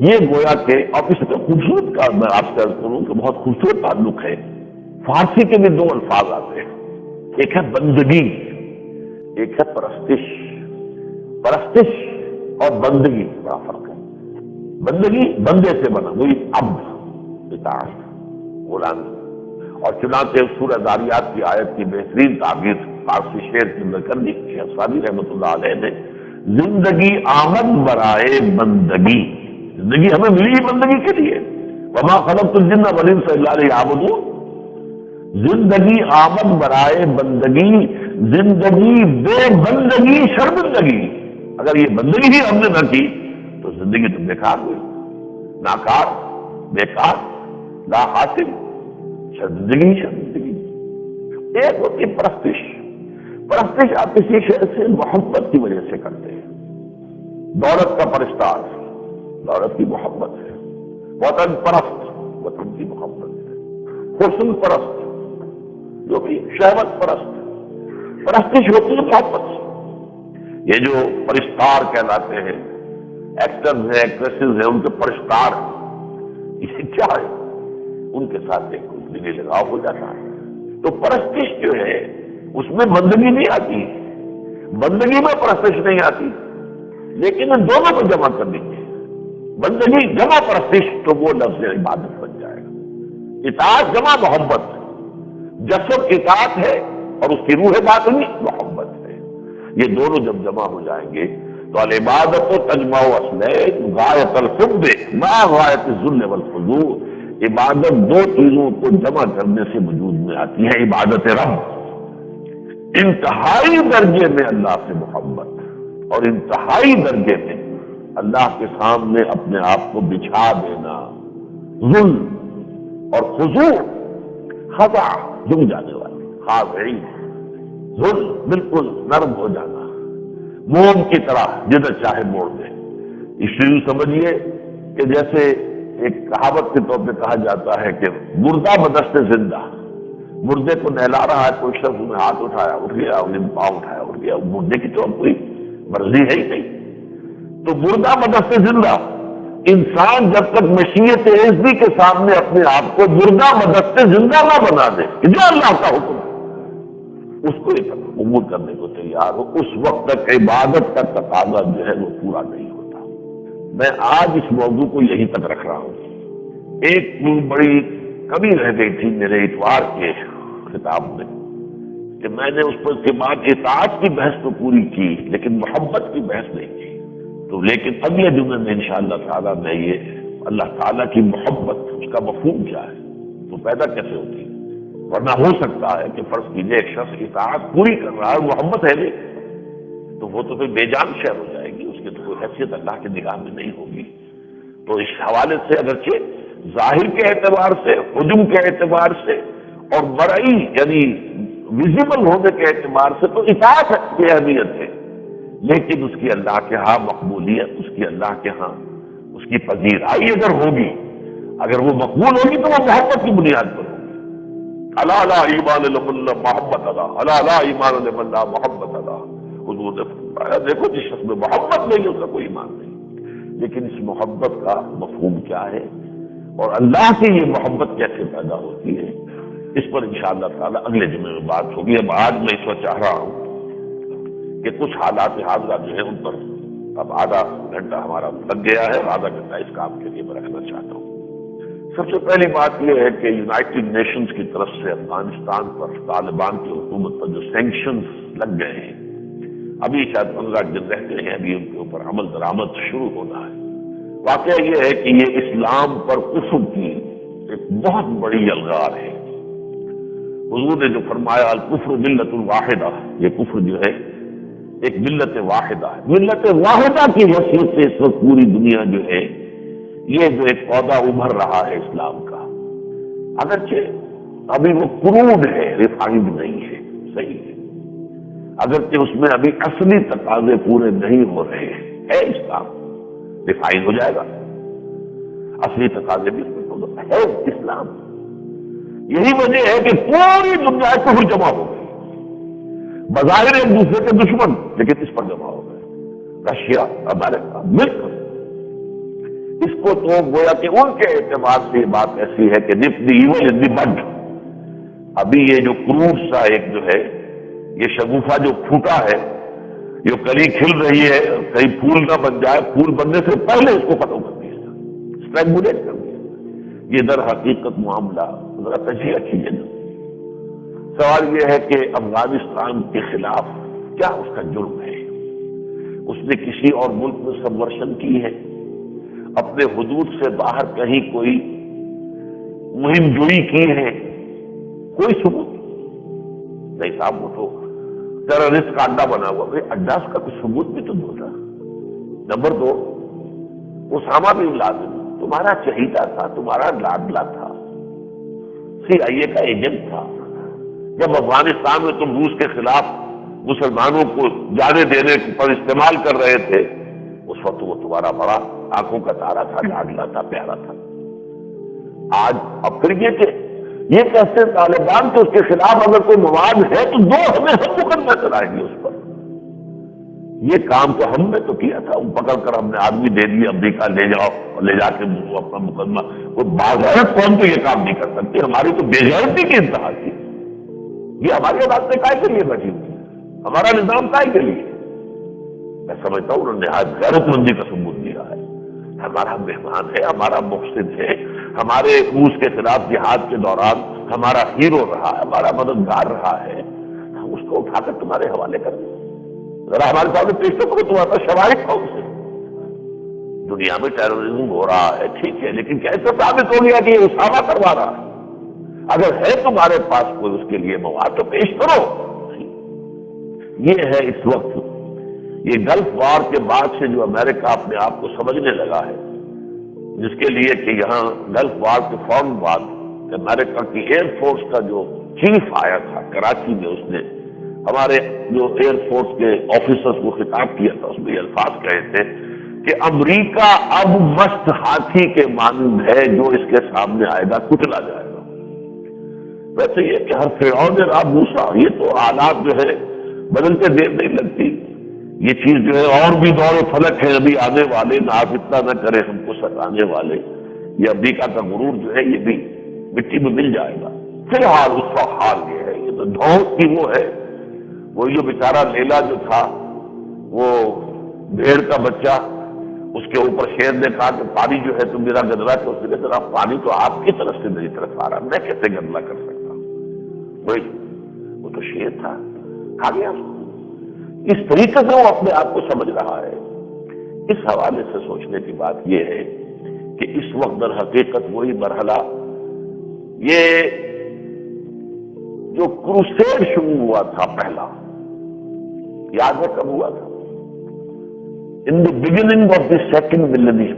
یہ گویا کہ اور اس کا خوبصورت کا میں آپ سے عرض کروں کہ بہت خوبصورت تعلق ہے۔ فارسی کے بھی 2 الفاظ آتے ہیں، ایک ہے بندگی، ایک ہے پرستش۔ پرستش اور بندگی بڑا فرق ہے۔ بندگی بندے سے بنا، وہی عبد، اطاعت، غلامی۔ اور چنانچہ سورہ ذاریات کی آیت کی بہترین تعبیر فارسی شعر کے اندر کر دی شیخ سعدی رحمۃ اللہ علیہ نے، زندگی آمد برائے بندگی، زندگی ہمیں ملی ہی بندگی کے لیے، وما خلقت الجن والانس الا لیعبدون۔ زندگی آمد برائے بندگی، زندگی بے بندگی شرمندگی۔ اگر یہ بندگی ہی ہم نے نہ کی تو زندگی تو بیکار ہوئی، ناکار، بیکار، لا حاصل، شرمندگی شرمندگی۔ ایک ہوتی پرستش، پرستش آپ کسی شے سے محبت کی وجہ سے کرتے ہیں۔ دولت کا پرستار، دولت کی محبت ہے، وطن پرست، وطن کی محبت ہے، حسن پرست جو بھی شہوت پرست، پرستش ہوتی ہے محبت سے۔ یہ جو پرستار کہلاتے ہیں، ایکٹرز ہیں، ایکٹریسز ہیں، ان کے پرستار، یہ کیا ہے؟ ان کے ساتھ ایک زندگی لگاؤ ہو جاتا ہے۔ تو پرستش جو ہے اس میں بندگی نہیں آتی، بندگی میں پرستش نہیں آتی، لیکن ان دونوں کو جمع کر دیجیے، بندگی جمع پرستش، تو وہ لفظ عبادت بن جائے گا۔ اطاعت جمع محبت، جسد اطاعت ہے اور اس کی روح باطنی محبت ہے۔ یہ دونوں جب جمع ہو جائیں گے تو العبادت تجمع اصلین، غایت الحب ما غایت الذل والخضوع۔ عبادت 2 چیزوں کو جمع کرنے سے وجود میں آتی ہے، عبادت رب، انتہائی درجے میں اللہ سے محبت اور انتہائی درجے میں اللہ کے سامنے اپنے آپ کو بچھا دینا، ذل اور خضوع، خضع جم جانے والی، خاضعین، ذل بالکل نرم ہو جانا، موم کی طرح جدھر چاہے موڑ دے۔ اس لیے سمجھیے کہ جیسے ایک کہاوت کے طور پہ کہا جاتا ہے کہ مردہ بدست زندہ، مردے کو نہلا رہا ہے کوئی شخص میں ہاتھ اٹھایا اٹھ گیا، پاؤں اٹھایا اٹھ گیا، مردے کی تو کوئی مرضی ہے ہی نہیں۔ تو مردہ بدست زندہ انسان جب تک مشیت عزتی کے سامنے اپنے آپ کو مردہ بدست زندہ نہ بنا دے کہ جو اللہ کا حکم ہے اس کو قبول کرنے کو تیار ہو، اس وقت تک عبادت کا تقاضا جو ہے وہ پورا نہیں ہوتا۔ میں آج اس موضوع کو یہیں تک رکھ رہا ہوں۔ ایک بڑی کمی رہ گئی تھی میرے اتوار کے خطاب میں کہ میں نے اس پر کے بعد اطاعت کی بحث تو پوری کی لیکن محبت کی بحث نہیں کی، تو لیکن اگلے جمعے میں انشاءاللہ تعالیٰ میں یہ اللہ تعالیٰ کی محبت اس کا مفہوم کیا ہے تو پیدا کیسے ہوتی ہے، ورنہ ہو سکتا ہے کہ فرض کیجیے ایک شخص اطاعت پوری کر رہا ہے، محبت ہے نہیں، تو وہ تو پھر بے جان شہر ہو جائے گی، اس کی تو کوئی حیثیت اللہ کی نگاہ میں نہیں ہوگی۔ تو اس حوالے سے اگرچہ ظاہر کے اعتبار سے، حجم کے اعتبار سے اور مرئی یعنی ویزیبل ہونے کے اعتبار سے تو اطاعت کی اہمیت ہے، لیکن اس کی اللہ کے ہاں مقبولیت، اس کی اللہ کے ہاں اس کی پذیرائی اگر ہوگی، اگر وہ مقبول ہوگی تو وہ محبت کی بنیاد پر ہوگی۔ الا لا ایمان لمن لا محبت اللہ، الا لا ایمان لمن لا محبت اللہ۔ حضور نے فرمایا دیکھو جس شخص میں محبت نہیں ہے اس کا کوئی ایمان نہیں۔ لیکن اس محبت کا مفہوم کیا ہے اور اللہ کی یہ محبت کیسے پیدا ہوتی ہے، اس پر انشاءاللہ تعالیٰ اگلے جمعے میں بات ہوگی۔ اب آج میں اس وقت چاہ رہا ہوں کہ کچھ حالات حاضرہ جو ہیں ان پر اب آدھا گھنٹہ ہمارا لگ گیا ہے اور آدھا گھنٹہ اس کام کے لیے میں رکھنا چاہتا ہوں۔ سب سے پہلی بات یہ ہے کہ یونائٹڈ نیشنز کی طرف سے افغانستان پر طالبان کی حکومت پر جو سینکشنز لگ گئے ہیں، ابھی شاید 15 دن رہتے ہیں، ابھی ان کے اوپر عمل درآمد شروع ہونا ہے۔ واقعہ یہ ہے کہ یہ اسلام پر کفر کی ایک بہت بڑی یلغار ہے۔ حضور نے جو فرمایا الکفر ملت الواحدہ، یہ کفر جو ہے ایک ملت واحدہ ہے، ملت واحدہ کی حیثیت سے اس وقت پوری دنیا جو ہے یہ جو ایک پودا ابھر رہا ہے اسلام کا، اگرچہ ابھی وہ کروڈ ہے، ریفائنڈ نہیں ہے، صحیح ہے، اگرچہ اس میں ابھی اصلی تقاضے پورے نہیں ہو رہے ہیں، ہے اسلام ریفائن ہو جائے گا، اصلی تقاضے بھی ہے اسلام۔ یہی وجہ ہے کہ پوری دنیا کفر جمع ہو گئی، بظاہر ایک دوسرے کے دشمن لیکن اس پر جمع ہو گئے، رشیا، امریکہ مل کر۔ اس کو تو گویا کہ ان کے اعتبار سے یہ بات ایسی ہے کہ نف دی ایول ان دی بڈ، ابھی یہ جو کروڑ سا ایک جو ہے یہ شگوفہ جو پھوٹا ہے، جو کلی کھل رہی ہے، کہیں پھول نہ بن جائے، پھول بننے سے پہلے اس کو ختم کر دیا جائے، اسٹرینگولیٹ کر دیا۔ یہ در حقیقت معاملہ ذرا تجزیہ کیجیے نا۔ سوال یہ ہے کہ افغانستان کے خلاف کیا اس کا جرم ہے؟ اس نے کسی اور ملک میں سبورشن کی ہے؟ اپنے حدود سے باہر کہیں کوئی مہم جوئی کی ہے؟ کوئی ثبوت نہیں صاحب، وہ تو ٹیررسٹ کا اڈا بنا ہوا ہے، اڈا اس کا کوئی ثبوت بھی تو دو نا۔ نمبر 2، اسامہ بن لادن تمہارا چہیتا تھا، تمہارا لاڈلا تھا، CIA کا ایجنٹ تھا۔ جب افغانستان میں تم روس کے خلاف مسلمانوں کو جانے دینے پر استعمال کر رہے تھے، اس وقت وہ تمہارا بڑا آنکھوں کا تارا تھا، لاڈلا تھا، پیارا تھا۔ آج اب پھر یہ کیسے طالبان کے اس کے خلاف اگر کوئی مواد ہے تو دو ہمیں ہم مقدمہ چلائیں گے اس پر۔ یہ کام تو ہم نے تو کیا تھا، پکڑ کر ہم نے آدمی دے دیا امریکہ لے جاؤ اور لے جا کے اپنا مقدمہ، کوئی باغیرت قوم تو یہ کام نہیں کر سکتی، ہماری تو بے غیرتی کی انتہا تھی۔ یہ ہماری عدالتیں کائے کے لیے بیٹھی ہوئی ہیں، ہمارا نظام کائے کے لیے؟ میں سمجھتا ہوں انہوں نے نہایت غیرت مندی کا ثبوت دیا ہے، ہمارا مہمان ہے، ہمارا مقصد ہے، ہمارے روس کے خلاف جہاد کے دوران ہمارا ہیرو رہا ہے، ہمارا مددگار رہا ہے، ہم اس کو اٹھا کر تمہارے حوالے کر دیں، ذرا ہمارے سامنے پیش کرو تمہارا شواہد کون سے؟ دنیا میں ٹیررزم ہو رہا ہے ٹھیک ہے، لیکن کیسے ثابت ہو گیا کہ یہ اسامہ کروا رہا ہے؟ اگر ہے تمہارے پاس کوئی اس کے لیے مواد تو پیش کرو۔ یہ ہے اس وقت یہ گلف وار کے بعد سے جو امریکہ اپنے آپ کو سمجھنے لگا ہے، جس کے لیے کہ یہاں گلف وار کے فوراً بعد امریکہ کی ایئر فورس کا جو چیف آیا تھا کراچی میں، اس نے ہمارے جو ایئر فورس کے آفیسرز کو خطاب کیا تھا، اس میں یہ الفاظ کہے تھے کہ امریکہ اب مست ہاتھی کے مانند ہے، جو اس کے سامنے آئے گا کچلا جائے گا۔ ویسے یہ کہ ہر فرعون رب موسیٰ، یہ تو حالات جو ہے بدلتے دیر نہیں لگتی، یہ چیز جو ہے اور بھی دور فلک ہے ابھی آنے والے، نہ آپ اتنا نہ کرے ہم کو ستانے والے، یہ امریکہ کا غرور جو ہے یہ بھی مٹی میں مل جائے گا۔ فی الحال اس کا حال یہ ہے، یہ تو ڈھونک کی وہ ہے، وہی جو بیچارہ لیلا جو تھا، وہ بھیڑ کا بچہ، اس کے اوپر شیر نے کہا کہ پانی جو ہے تم میرا گدلا، تو اس نے کہا ذرا پانی تو آپ کی طرف سے میری طرف آ رہا، میں کیسے گدلا کر سکتا ہوں؟ وہی وہ تو شیر تھا، کھا گیا۔ اس طریقے سے وہ اپنے آپ کو سمجھ رہا ہے۔ اس حوالے سے سوچنے کی بات یہ ہے کہ اس وقت در حقیقت وہی مرحلہ، یہ جو کروسیڈ شروع ہوا تھا پہلا، یاد ہے کب ہوا تھا؟ In the beginning of the second millennium.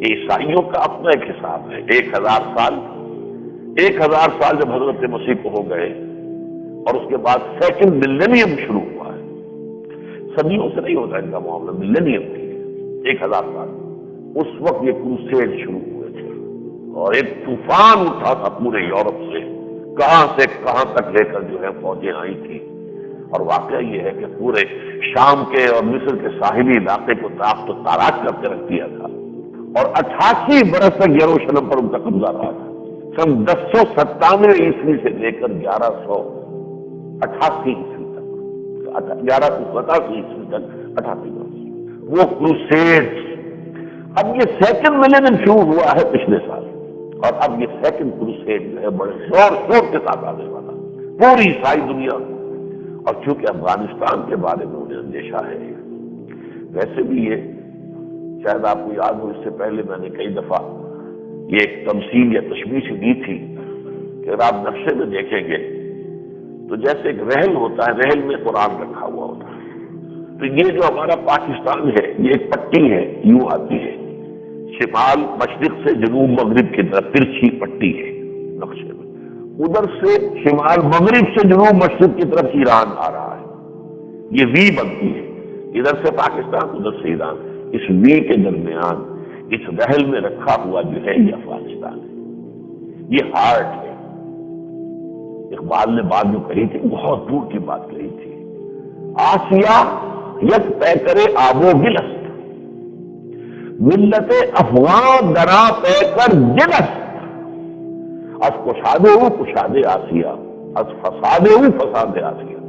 یہ عیسائیوں کا اپنا ایک حساب ہے، 1000 سال جب حضرت مسیح کو ہو گئے اور اس کے بعد سیکنڈ ملینیم شروع ہوا ہے، صدیوں سے نہیں ہوتا ان کا معاملہ، ملینیم کی 1000 سال، اس وقت یہ کروسیڈ شروع ہوئے تھے اور ایک طوفان اٹھا تھا پورے یورپ سے، کہاں سے کہاں تک لے کر جو ہے فوجیں آئی تھی، اور واقعہ یہ ہے کہ پورے شام کے اور مصر کے ساحلی علاقے کو تاخت و تاراج کر کے رکھ دیا تھا، اور 88 برس تک یروشلم پر ان کا قبضہ رہا تھا۔ سن 1097 عیسوی سے لے کر 1188 عیسوی تک، 1187 عیسوی تک 88 برس وہ کروسیڈ۔ اب یہ سیکنڈ ملینیم شروع ہوا ہے پچھلے سال، اور اب یہ سیکنڈ کروسیڈ جو ہے بڑے زور شور کے ساتھ آنے والا پوری عیسائی دنیا۔ اور چونکہ افغانستان کے بارے میں انہیں اندیشہ ہے، ویسے بھی یہ شاید آپ کو یاد ہو، اس سے پہلے میں نے کئی دفعہ یہ ایک تمثیل یا تشبیہ دی تھی کہ اگر آپ نقشے میں دیکھیں گے تو جیسے ایک رحل ہوتا ہے، رحل میں قرآن رکھا ہوا ہوتا ہے، تو یہ جو ہمارا پاکستان ہے یہ ایک پٹی ہے، یوں آتی ہے شمال مشرق سے جنوب مغرب کی طرف ترچھی پٹی ہے نقشے میں، ادھر سے شمال مغرب سے جنوب مشرق کی طرف ایران آ رہا ہے، یہ وی بنتی ہے، ادھر سے پاکستان ادھر سے ایران، اس وی کے درمیان اس رحل میں رکھا ہوا جو ہے یہ افغانستان ہے، یہ ہارٹ ہے۔ اقبال نے بات جو کہی تھی بہت دور کی بات کہی تھی، آسیہ یک پیکر آب و گلست، ملت افغان درا پیکر گلست، از کشادے ہو کشادے آسیہ، از فسادے ہو فساد آسیہ۔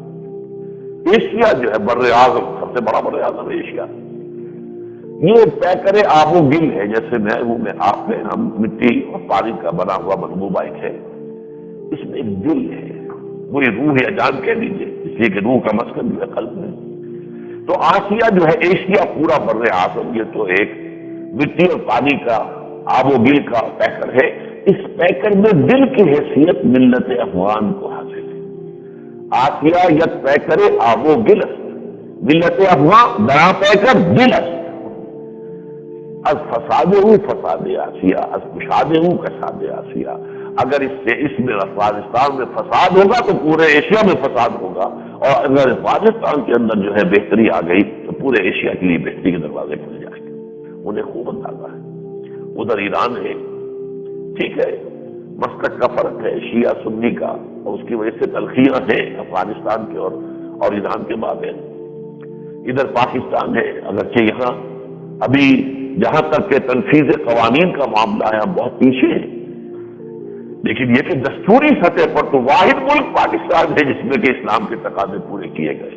ایشیا جو ہے بر اعظم، سب سے بڑا بر اعظم ہے ایشیا، یہ پیکر آب و گل ہے، جیسے میں ہوں، میں آپ میں، ہم مٹی اور پانی کا بنا ہوا مضبوط ایک ہے، اس میں ایک دل ہے، وہی روح یا جان کہہ لیجیے، اس لیے کہ روح کا مسکن جو ہے قلب میں۔ تو آسیہ جو ہے ایشیا پورا بر اعظم، یہ تو ایک مٹی اور پانی کا آب و گل کا پیکر ہے، اس پیکر میں دل کی حیثیت ملت افغان کو حاصل ہے۔ آسیہ یک پیکر آب و گلست، ملت افغان درا پیکر دلست، از فساد ہوں فساد آسیہ، از کشادے ہوں کشاد آسیہ۔ اگر اس میں افغانستان میں فساد ہوگا تو پورے ایشیا میں فساد ہوگا، اور اگر افغانستان کے اندر جو ہے بہتری آ گئی تو پورے ایشیا کے لیے بہتری کے دروازے کھل جائیں گے۔ انہیں خوب اندازہ ہے، ادھر ایران ہے، ٹھیک ہے، مسلک کا فرق ہے شیعہ سنی کا، اور اس کی وجہ سے تلخیاں ہیں افغانستان کے اور ایران کے مابین۔ ادھر پاکستان ہے، اگرچہ یہاں ابھی جہاں تک کہ تنفیذ قوانین کا معاملہ ہے ہم بہت پیچھے ہیں، لیکن یہ کہ دستوری سطح پر تو واحد ملک پاکستان ہے جس میں کہ اسلام کے تقاضے پورے کیے گئے۔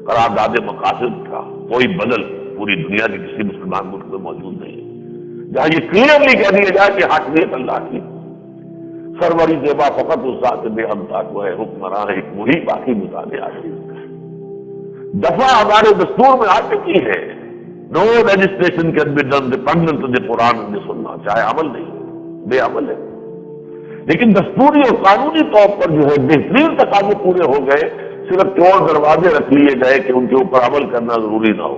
قرارداد مقاصد کا کوئی بدل پوری دنیا کے کسی مسلمان ملک میں موجود نہیں ہے، جہاں یہ کلیئرلی کہہ دیا جائے کہ حاکمیت اللہ کی، سروری زیبا فقط اس ذات بے ہمتا کو ہے، حکمراں ہے وہی، باقی مطالعے آگے دفعہ ہمارے دستور میں آ چکی ہے، no legislation can be done dependent on the Quran and the Sunnah, چاہے عمل نہیں، بے عمل ہے، لیکن دستوری اور قانونی طور پر جو ہے بہترین تقاضے پورے ہو گئے، صرف چور دروازے رکھ لیے گئے کہ ان کے اوپر عمل کرنا ضروری نہ ہو.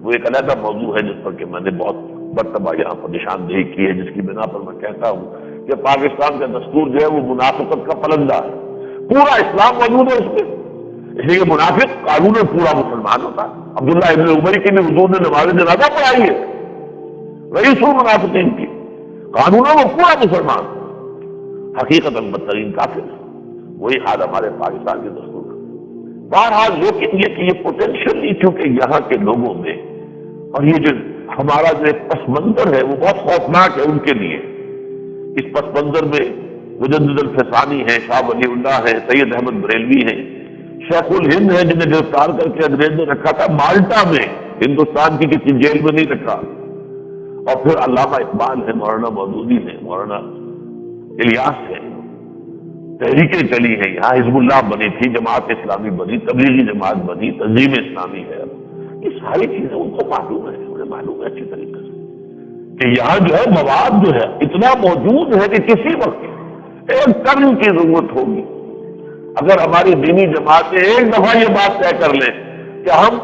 وہ ایک علیحدہ موضوع ہے جس پر کہ میں نے بہت مرتبہ یہاں پر نشاندہی کی ہے، جس کی بنا پر میں کہتا ہوں کہ پاکستان کا دستور جو ہے وہ منافقت کا پلندہ ہے. پورا اسلام موجود ہے اس میں، اس لیے منافق قانون میں پورا مسلمان ہوتا ہے. عبداللہ ابن ابی کی بھی حضور نے نماز جنازہ پڑھائی ہے، رئیس المنافقین کی، قانونوں میں پورا مسلمان، حقیقت بدترین کافر. وہی حال ہمارے پاکستان کے دستور کا. بہرحال لیکن یہ کہ یہ پوٹینشلی چونکہ یہاں کے لوگوں میں، اور یہ جو ہمارا جو ایک پس منظر ہے وہ بہت خوفناک ہے ان کے لیے. اس پس منظر میں مجدد الفسانی ہیں، شاہ ولی اللہ ہیں، سید احمد بریلوی ہیں، شیخ الہند ہیں جنہیں گرفتار کر کے انگریز نے رکھا تھا مالٹا میں، ہندوستان کی کسی جیل میں نہیں رکھا. اور پھر علامہ اقبال ہے، مولانا مودودی ہے، مولانا الیاس ہے. تحریکیں چلی ہیں یہاں، حزب اللہ بنی تھی، جماعت اسلامی بنی، تبلیغی جماعت بنی، تنظیم اسلامی ہے. یہ ساری چیزیں ان کو معلوم ہے، انہیں معلوم ہے اچھی طریقے سے کہ یہاں جو ہے مواد جو ہے اتنا موجود ہے کہ کسی وقت ایک ٹرن کی ضرورت ہوگی. اگر ہماری دینی جماعتیں ایک دفعہ یہ بات طے کر لیں کہ ہم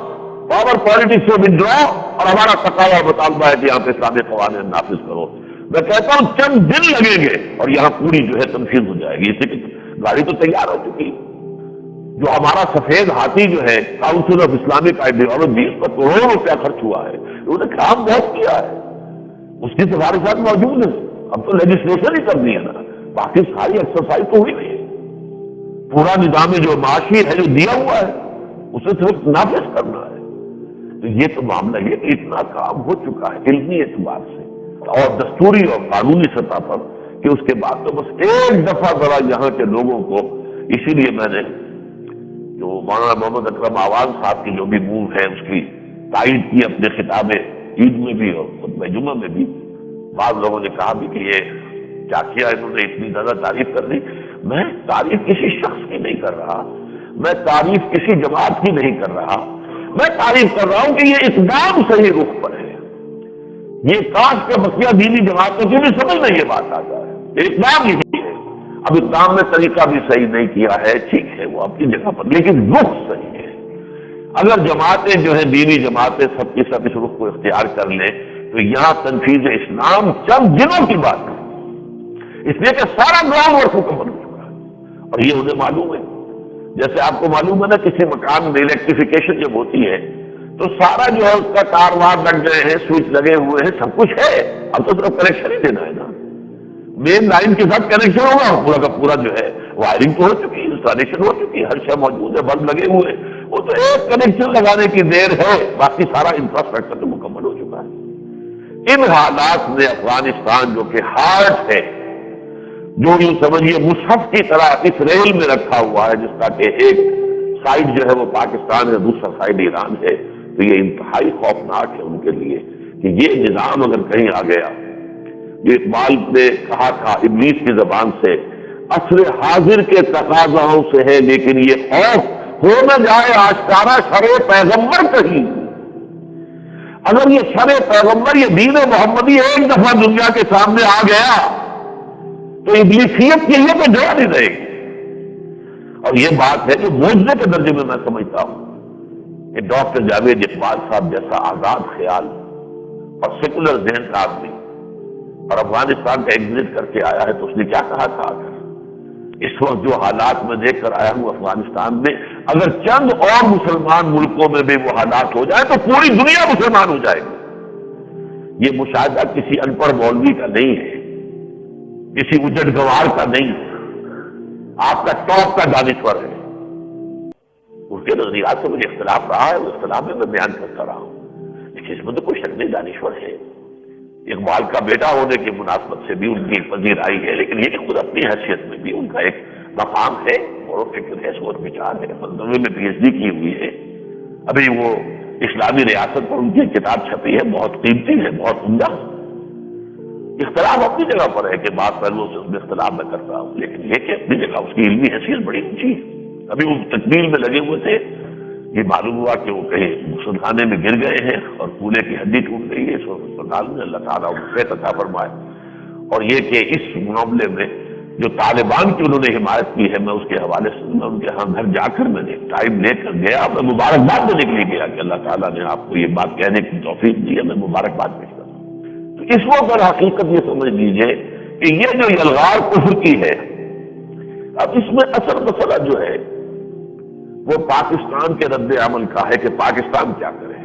پاور پالیٹکس سے ودرا اور ہمارا تقاضا مطالبہ ہے کہ یہاں پہ اسلامی قوانین نافذ کرو، میں کہتا ہوں چند دن لگیں گے اور یہاں پوری جو ہے تنفیذ ہو جائے گی. اس لیے گاڑی تو تیار ہو چکی. جو ہمارا سفید ہاتھی جو ہے کاؤنسل آف اسلامک آئیڈیالوجی، اس پر کروڑوں روپیہ خرچ ہوا ہے، انہوں نے کام بہت کیا ہے، اس کی سفارشات موجود ہیں. اب تو لیجسلیشن ہی کرنی ہے نا، باقی ساری ایکسرسائز تو ہوئی نہیں ہے. پورا نظام جو معاشی ہے جو دیا ہوا ہے اسے صرف نافذ کرنا ہے. تو یہ تو معاملہ یہ کہ اتنا کام ہو چکا ہے علمی اعتبار سے اور دستوری اور قانونی سطح پر کہ اس کے بعد تو بس ایک دفعہ ذرا یہاں کے لوگوں کو. اسی لیے میں نے جو مولانا محمد اکرم آواز صاحب کی جو بھی موو ہے اس کی تائید کی اپنے خطاب عید میں بھی اور خطبہ جمعہ میں بھی. بعض لوگوں نے کہا بھی کہ یہ کیا کیا انہوں نے اتنی زیادہ تعریف کر دی. میں تعریف کسی شخص کی نہیں کر رہا، میں تعریف کسی جماعت کی نہیں کر رہا، میں تعریف کر رہا ہوں کہ یہ اقدام صحیح رخ پر ہے. یہ کاش کے بقیہ دینی جماعتوں کی بھی سمجھ میں یہ بات آتا ہے، اقدام یہی ہے. اب اقدام میں طریقہ بھی صحیح نہیں کیا ہے، ٹھیک ہے وہ اپنی جگہ پر، لیکن رخ صحیح ہے. اگر جماعتیں جو ہیں دینی جماعتیں سب کی سب اس رخ کو اختیار کر لیں تو یہاں تنفیذ اسلام چند دنوں کی بات ہے. اس لیے کہ سارا گراؤنڈ ورک مکمل ہو چکا ہے اور یہ انہیں معلوم ہے. جیسے آپ کو معلوم ہے نا کسی مکان میں الیکٹریفیکیشن جب ہوتی ہے تو سارا جو ہے اس کا تار وار لگ گئے ہیں، سوئچ لگے ہوئے ہیں، سب کچھ ہے. اب تو صرف کنیکشن ہی دینا ہے نا، مین لائن کے ساتھ کنیکشن ہوگا، پورا کا پورا جو ہے وائرنگ تو ہو چکی، انسٹالیشن ہو چکی، ہر شے موجود ہے، بلب لگے ہوئے، وہ تو ایک کنیکشن لگانے کی دیر ہے، باقی سارا انفراسٹرکچر تو مکمل ہو چکا ہے. ان حالات میں افغانستان جو کہ ہارٹ ہے، جو یوں سمجھیے مصحف کی طرح اس ریل میں رکھا ہوا ہے جس کا کہ ایک سائڈ جو ہے وہ پاکستان ہے، دوسرا سائڈ ایران ہے، تو یہ انتہائی خوفناک ہے ان کے لیے کہ یہ نظام اگر کہیں آ گیا. جو اقبال نے کہا تھا ابلیس کی زبان سے، عصر حاضر کے تقاضاؤں سے ہے لیکن یہ خوف ہو نہ جائے آشکارا شرع پیغمبر کہیں. اگر یہ شرع پیغمبر، یہ دین محمدی ایک دفعہ دنیا کے سامنے آ گیا تو ابلیسیت کے لیے تو جگہ نہیں رہے گی. اور یہ بات ہے کہ معجزے کے درجے میں میں سمجھتا ہوں کہ ڈاکٹر جاوید اقبال صاحب جیسا آزاد خیال اور سیکولر ذہن کا آدمی اور افغانستان کا ایگزٹ کر کے آیا ہے تو اس نے کیا کہا تھا؟ اس وقت جو حالات میں دیکھ کر آیا ہوں افغانستان میں، اگر چند اور مسلمان ملکوں میں بھی وہ حالات ہو جائے تو پوری دنیا مسلمان ہو جائے گی. یہ مشاہدہ کسی ان پڑھ مولوی کا نہیں ہے، کسی اجڑ گوار کا نہیں ہے، آپ کا ٹاپ کا دانشور ہے. ان کے نظریات سے مجھے اختلاف رہا ہے، وہ اختلاف میں بیان کرتا رہا ہوں، لیکن اس میں تو کوئی شک نہیں دانشور ہے. اقبال کا بیٹا ہونے کی مناسبت سے بھی ان کی پذیرائی ہے، لیکن یہ کہ خود اپنی حیثیت میں بھی ان کا ایک مقام ہے اور فکر ہے، سوچ وچار ہے. فلسفے میں پی ایچ ڈی کی ہوئی ہے. ابھی وہ اسلامی ریاست پر ان کی کتاب چھپی ہے، بہت قیمتی ہے، بہت عمدہ. اختلاف اپنی جگہ پر ہے کہ بعض پہلوؤں سے اس میں اختلاف میں کرتا ہوں، لیکن یہ کہ اپنی جگہ اس کی علمی حیثیت بڑی اونچی ہے. ابھی وہ تکمیل میں لگے ہوئے تھے، یہ معلوم ہوا کہ وہ کہیں غسل خانے میں گر گئے ہیں اور پولے کی ہڈی ٹوٹ گئی ہے. اسپتال میں اللہ تعالیٰ عطا فرمائے. اور یہ کہ اس معاملے میں جو طالبان کی انہوں نے حمایت کی ہے، میں اس کے حوالے سے میں ان کے ہاں گھر جا کر میں نے ٹائم لے کر گیا، میں مبارکباد دینے کے لیے گیا کہ اللہ تعالیٰ نے آپ کو یہ بات کہنے کی توفیق دی ہے، میں مبارکباد پیش کرتا ہوں۔ تو اس وقت در حقیقت یہ سمجھ لیجیے کہ یہ جو یلغار کفر کی ہے، اب اس میں اصل مسئلہ جو ہے وہ پاکستان کے رد عمل کا ہے کہ پاکستان کیا کرے۔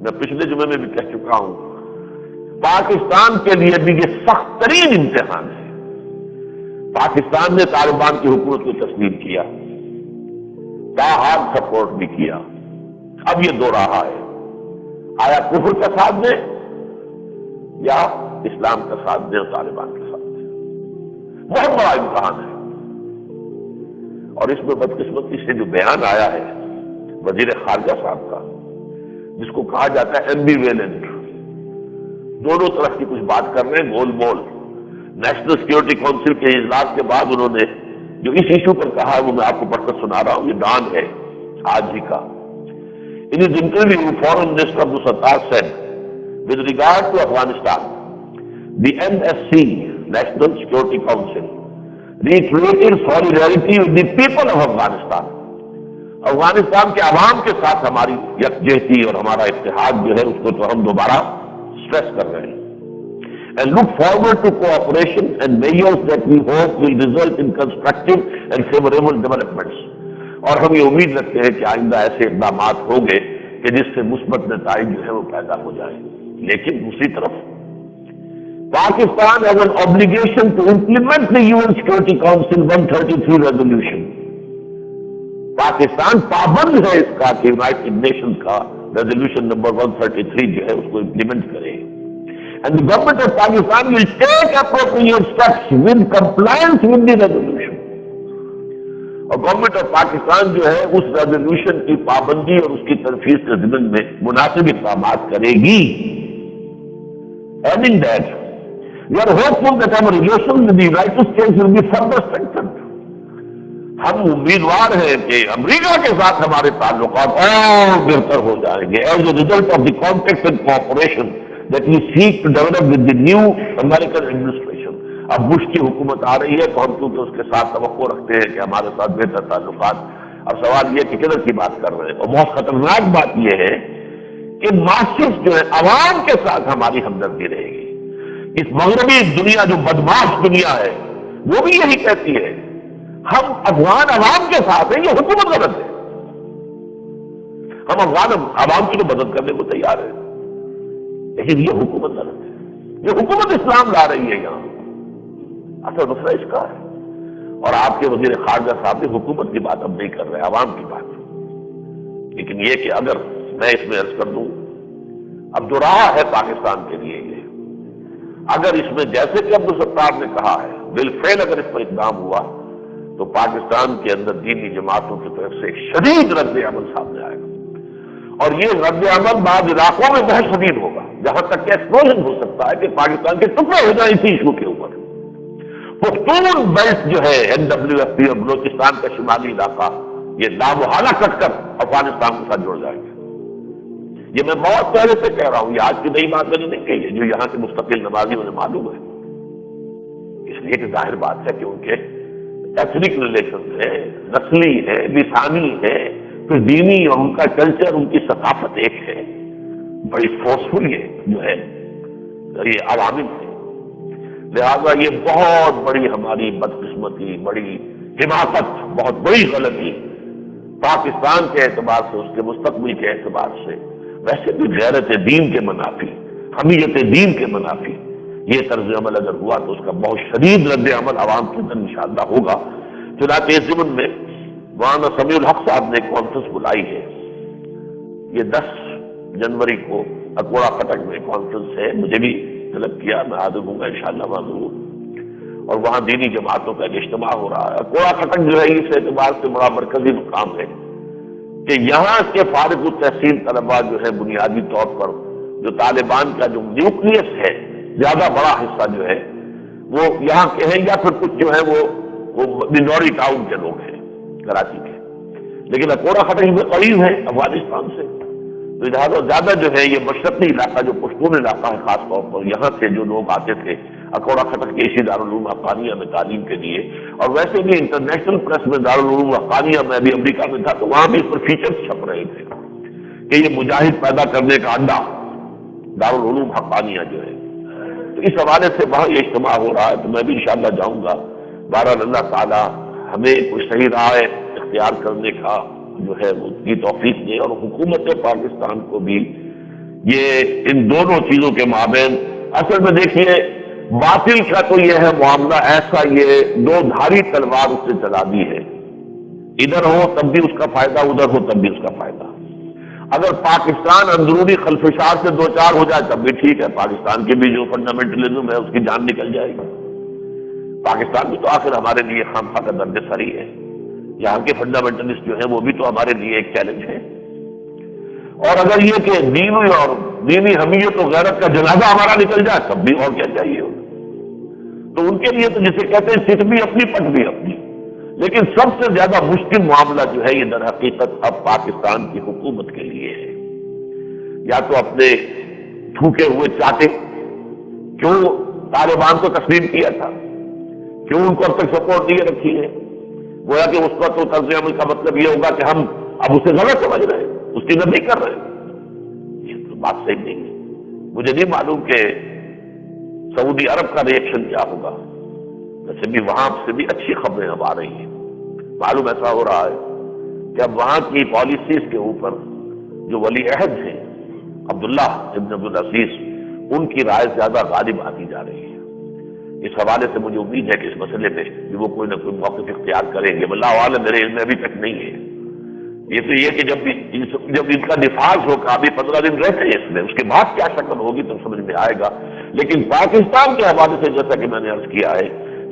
میں پچھلے جمعے میں بھی کہہ چکا ہوں، پاکستان کے لیے بھی یہ سخت ترین امتحان ہے۔ پاکستان نے طالبان کی حکومت کو تسلیم کیا، تاحال سپورٹ بھی کیا، اب یہ دو راہ ہے، آیا کفر کا ساتھ دے یا اسلام کا ساتھ دے اور طالبان کا ساتھ دے۔ بہت بڑا امتحان ہے، اور اس میں بدقسمتی سے جو بیان آیا ہے وزیر خارجہ صاحب کا، جس کو کہا جاتا ہے ایمبیویلنٹ، دونوں طرف کی کچھ بات کر رہے ہیں گول مول۔ نیشنل سیکورٹی کونسل کے اجلاس کے بعد انہوں نے جو اس ایشو پر کہا ہے وہ میں آپ کو پڑھ کر سنا رہا ہوں، یہ ڈان ہے آج ہی کا۔ In his interview, Foreign Minister Abdul Sattar said, with regard to Afghanistan, the NSC, National Security Council, reiterated solidarity with the people of Afghanistan. Afghanistan کے عوام کے ساتھ ہماری یکجہتی اور ہمارا اتحاد جو ہے اس کو تو ہم دوبارہ سٹریس کر رہے ہیں، and look forward to cooperation and measures that we hope will result in constructive and favorable developments. اور ہم یہ امید رکھتے ہیں کہ آئندہ ایسے اقدامات ہوں گے کہ جس سے مثبت نتائج جو ہے وہ پیدا ہو جائیں۔ لیکن دوسری طرف Pakistan has an obligation to implement the UN Security Council 133 resolution. Pakistan پابند ہے اس کا کہ یونائٹڈ نیشنز کا ریزولوشن نمبر 133 جو ہے اس کو امپلیمنٹ کرے۔ And the government of Pakistan will take appropriate steps with compliance with the resolution. اور گورنمنٹ آف پاکستان جو ہے اس ریزولوشن کی پابندی اور اس کی تنفیذ کے ضمن میں مناسب اقدامات کرے گی۔ Adding that, we are hopeful that our relations with the United States will be further strengthened. ہم امیدوار ہیں کہ امریکہ کے ساتھ ہمارے تعلقات اور بہتر ہو جائیں گے as a result of the contacts and cooperation that we seek to develop with the new American administration. اب بش کی حکومت آ رہی ہے تو ہم کیونکہ اس کے ساتھ توقع رکھتے ہیں کہ ہمارے ساتھ بہتر تعلقات۔ اب سوال یہ کہ کدھر کی بات کر رہے ہیں، اور بہت خطرناک بات یہ ہے کہ ماسس جو ہے عوام کے ساتھ ہماری ہمدردی رہے گی۔ اس مغربی دنیا جو بدماش دنیا ہے وہ بھی یہی کہتی ہے ہم افغان عوام کے ساتھ ہیں، یہ حکومت غلط ہے۔ ہم افغان عوام کی تو مدد کرنے کو تیار ہیں، لیکن یہ حکومت غلط ہے، یہ حکومت اسلام لا رہی ہے یہاں۔ اصل مسئلہ اس کا ہے، اور آپ کے وزیر خارجہ صاحب بھی حکومت کی بات اب نہیں کر رہے، عوام کی بات۔ لیکن یہ کہ اگر میں اس میں عرض کر دوں، اب جو رہا ہے پاکستان کے لیے یہ، اگر اس میں جیسے کہ عبدالستار نے کہا ہے بالفعل اگر اس پر اقدام ہوا تو پاکستان کے اندر دینی جماعتوں کی طرف سے ایک شدید رد عمل سامنے آئے گا، اور یہ رد عمل بعض علاقوں میں بہت شدید ہوگا، جہاں تک کہ ایکسپلوژن ہو سکتا ہے کہ پاکستان کے ٹکڑے ہو جائیں اسی ایشو کے اوپر۔ پختون بیلٹ جو ہے NWFP اور بلوچستان کا شمالی علاقہ، یہ لامحالہ کٹ کر افغانستان کے ساتھ جڑ جائیں گے۔ یہ میں بہت پہلے سے کہہ رہا ہوں، یہ آج کی نئی بات میں نے نہیں کہی ہے، جو یہاں کے مستقل نمازی انہیں معلوم ہے۔ اس لیے کہ ظاہر بات ہے کہ ان کے ایتھنک ریلیشن ہے، نسلی ہے، لسانی ہے، پھر دینی اور ان کا کلچر، ان کی ثقافت ایک ہے، بڑی فورسفل یہ جو ہے یہ عوامل ہے۔ لہذا یہ بہت بڑی ہماری بدقسمتی، بڑی حماقت، بہت بڑی غلطی پاکستان کے اعتبار سے، اس کے مستقبل کے اعتبار سے، ویسے بھی غیرت دین کے منافی، حمیت دین کے منافی یہ طرز عمل اگر ہوا تو اس کا بہت شدید رد عمل عوام کے اندر انشاءاللہ ہوگا۔ چنانچہ اس ضمن میں مولانا سمیع الحق صاحب نے ایک کانفرنس بلائی ہے، یہ 10 جنوری کو اکوڑا کٹک میں کانفرنس ہے، مجھے بھی طلب کیا، میں حاضر ہوں گا انشاءاللہ وہاں ضرور، اور وہاں دینی جماعتوں کا ایک اجتماع ہو رہا ہے۔ اکوڑا کٹک جو ہے اس اعتبار سے بڑا مرکزی مقام ہے کہ یہاں کے فارغ التحصیل طلباء جو ہے بنیادی طور پر جو طالبان کا جو نیوکلیس ہے، زیادہ بڑا حصہ جو ہے وہ یہاں کے ہیں، یا پھر کچھ جو ہے وہ منوری ٹاؤن کے لوگ ہیں کراچی کے، لیکن اکوڑا کٹک میں قریب ہے افغانستان سے، تو لہٰذا زیادہ جو ہے یہ مشرقی علاقہ جو پشتون علاقہ ہے، خاص طور پر یہاں سے جو لوگ آتے تھے اکوڑا کھٹک کے اسی دارالعلوم حقانیہ میں تعلیم کے لیے، اور ویسے بھی انٹرنیشنل پریس میں دارالعلوم حقانیہ میں بھی امریکہ میں تھا تو وہاں بھی اس پر فیچرز چھپ رہے تھے کہ یہ مجاہد پیدا کرنے کا اڈا دارالعلوم حقانیہ جو ہے۔ تو اس حوالے سے وہاں یہ اجتماع ہو رہا ہے، تو میں بھی انشاءاللہ جاؤں گا۔ بہرحال اللہ تعالیٰ ہمیں کوئی صحیح راہ اختیار کرنے کا جو ہے اس کی توفیق دے، اور حکومت پاکستان کو بھی یہ ان دونوں چیزوں کے مابین، اصل میں دیکھیے باطل کا تو یہ ہے معاملہ ایسا، یہ دو دھاری تلوار اس سے چلا دی ہے، ادھر ہو تب بھی اس کا فائدہ، ادھر ہو تب بھی اس کا فائدہ۔ اگر پاکستان اندرونی خلفشار سے دو چار ہو جائے تب بھی ٹھیک ہے، پاکستان کی بھی جو فنڈامنٹلزم ہے اس کی جان نکل جائے گی۔ پاکستان بھی تو آخر ہمارے لیے خامخواہ کا درد سری ہے، یہاں کے فنڈامنٹلسٹ جو ہیں وہ بھی تو ہمارے لیے ایک چیلنج ہے۔ اور اگر یہ کہ دینی اور دینی حمیت و غیرت کا جنازہ ہمارا نکل جائے تب بھی اور کیا چاہیے ہوگا۔ تو ان کے لیے تو جسے کہتے ہیں سٹ بھی اپنی پٹ بھی اپنی، لیکن سب سے زیادہ مشکل معاملہ جو ہے یہ در حقیقت اب پاکستان کی حکومت کے لیے ہے۔ یا تو اپنے تھوکے ہوئے چاٹے، کیوں طالبان کو تسلیم کیا تھا، کیوں ان کو اب تک سپورٹ دیے رکھی ہے، گویا کہ اس کا تو طرز عمل کا مطلب یہ ہوگا کہ ہم اب اسے غلط سمجھ رہے ہیں، اس کی قدر نہیں کر رہے۔ یہ تو بات صحیح نہیں ہے۔ مجھے نہیں معلوم کہ سعودی عرب کا ریئیکشن کیا ہوگا، ویسے بھی وہاں سے بھی اچھی خبریں اب آ رہی ہیں۔ معلوم ایسا ہو رہا ہے کہ اب وہاں کی پالیسیز کے اوپر جو ولی عہد ہیں عبداللہ ابن عبدالعزیز، ان کی رائے زیادہ غالب آتی جا رہی ہے۔ اس حوالے سے مجھے امید ہے کہ اس مسئلے میں بھی وہ کوئی نہ کوئی موقف اختیار کریں گے، واللہ اعلم میرے علم میں ابھی تک نہیں ہے۔ یہ تو یہ کہ جب ان کا نفاذ ہوگا، ابھی 15 دن رہتے ہیں اس میں، اس کے بعد کیا شکل ہوگی تو سمجھ میں آئے گا۔ لیکن پاکستان کے حوالے سے جیسا کہ میں نے عرض کیا ہے،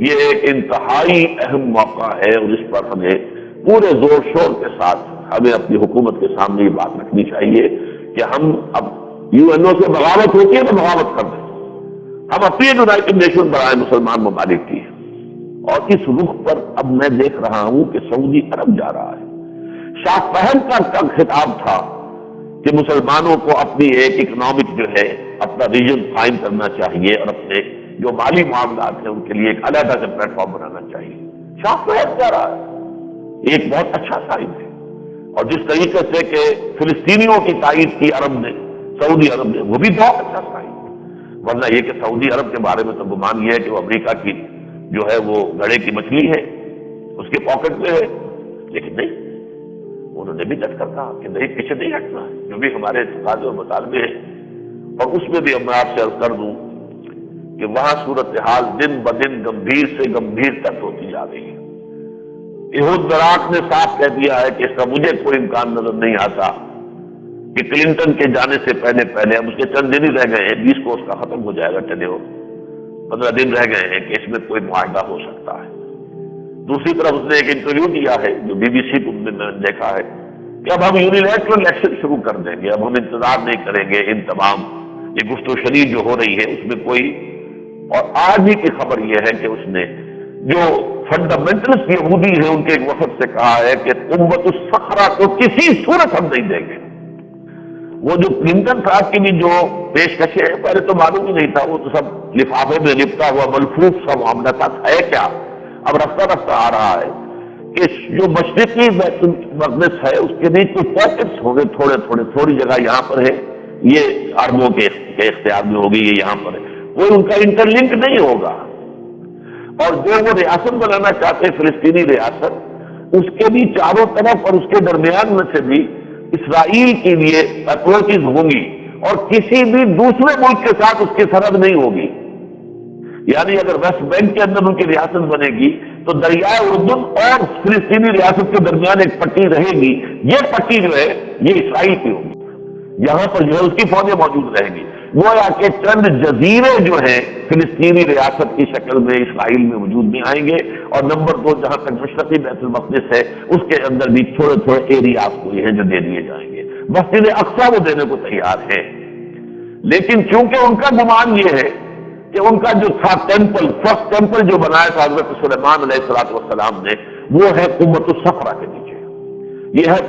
یہ ایک انتہائی اہم موقع ہے، اور اس پر ہمیں پورے زور شور کے ساتھ ہمیں اپنی حکومت کے سامنے یہ بات رکھنی چاہیے کہ ہم اب UN سے بغاوت ہوتی ہے تو بغاوت کر دیں، ہم اپنی یونائٹڈ نیشن برائے مسلمان ممالک کی، اور اس رخ پر اب میں دیکھ رہا ہوں کہ سعودی عرب جا رہا ہے۔ شاہ فہد کا خطاب تھا کہ مسلمانوں کو اپنی ایک اکنامک جو ہے اپنا ریجن قائم کرنا چاہیے، اور اپنے جو مالی معاملات ہیں ان کے لیے ایک علیحدہ سے پلیٹ فارم بنانا چاہیے۔ شاہ فہد جا رہا ہے، ایک بہت اچھا سائن ہے۔ اور جس طریقے سے کہ فلسطینیوں کی تائید کی عرب نے، سعودی عرب نے، وہ بھی بہت اچھا سائن ہے۔ ورنہ یہ کہ سعودی عرب کے بارے میں تو گمان یہ ہے کہ وہ امریکہ کی جو ہے وہ گڑھے کی مچھلی ہے، اس کے پاکٹ میں ہے، لیکن نہیں، انہوں نے بھی ڈٹ کر کہا کہ نہیں، پیچھے نہیں ہٹنا ہے، جو بھی ہمارے تقاضے اور مطالبے ہیں۔ اور اس میں بھی اب میں آپ سے عرض کر دوں کہ وہاں صورتحال دن بدن گمبھیر سے گمبھیر تک ہوتی جا رہی ہے۔ یہود براق نے صاف کہہ دیا ہے کہ اس کا مجھے کوئی امکان نظر نہیں آتا کہ کلنٹن کے جانے سے پہلے اب اس کے چند دن ہی رہ گئے ہیں، 20 کو اس کا ختم ہو جائے گا ٹینیور، 15 دن رہ گئے ہیں کہ اس میں کوئی معاہدہ ہو سکتا ہے۔ دوسری طرف اس نے ایک انٹرویو دیا ہے جو BBC کو میں نے دیکھا ہے کہ اب ہم یونیلیٹرل ایکشن شروع کر دیں گے، اب ہم انتظار نہیں کریں گے، ان تمام یہ گفت و شنید جو ہو رہی ہے اس میں کوئی۔ اور آج ہی کی خبر یہ ہے کہ اس نے جو فنڈامنٹلسٹ یہودی ہیں ان کے ایک وفد سے کہا ہے کہ قوت الصخرہ کو کسی صورت ہم نہیں دیں گے۔ وہ جو کلنٹن صاحب کی بھی جو پیشکشیں ہیں، پہلے تو معلوم ہی نہیں تھا، وہ تو سب لفافے میں لپٹا ہوا ملفوف سا معاملہ تھا، ہے کیا؟ اب رفتہ رفتہ آ رہا ہے کہ جو مشرقی بیت المقدس ہے اس کے نیچے کچھ پاکٹس ہوں گے، تھوڑی جگہ یہاں پر ہے، یہ عربوں کے اختیار میں ہوگی، یہ یہاں پر ہے، کوئی ان کا انٹرلنک نہیں ہوگا۔ اور جو وہ ریاست بنانا چاہتے ہیں فلسطینی ریاست، اس کے بھی چاروں طرف اور اس کے درمیان میں سے بھی اسرائیل کے لیے اپروچز ہوں گی، اور کسی بھی دوسرے ملک کے ساتھ اس کی سرحد نہیں ہوگی۔ یعنی اگر ویسٹ بینک کے اندر ان کی ریاست بنے گی تو دریائے اردن اور فلسطینی ریاست کے درمیان ایک پٹی رہے گی، یہ پٹی جو ہے یہ اسرائیل کی ہوگی، یہاں پر جو ہے اس کی فوجیں موجود رہیں گی۔ گویا کہ چند جزیرے جو ہیں فلسطینی ریاست کی شکل میں اسرائیل میں وجود میں آئیں گے، اور نمبر 2 جہاں تک مشرقی بیت المقدس ہے اس کے اندر بھی تھوڑے ایریاز کوئی ہیں جو دے دیے جائیں گے۔ مسجد اقصیٰ وہ دینے کو تیار ہے، لیکن چونکہ ان کا گمان یہ ہے کہ ان کا جو تھا ٹیمپل، فرسٹ ٹیمپل جو بنایا تھا حضرت سلیمان علیہ السلام نے، وہ ہے قوت الصخرہ کے نیچے، یہ ہے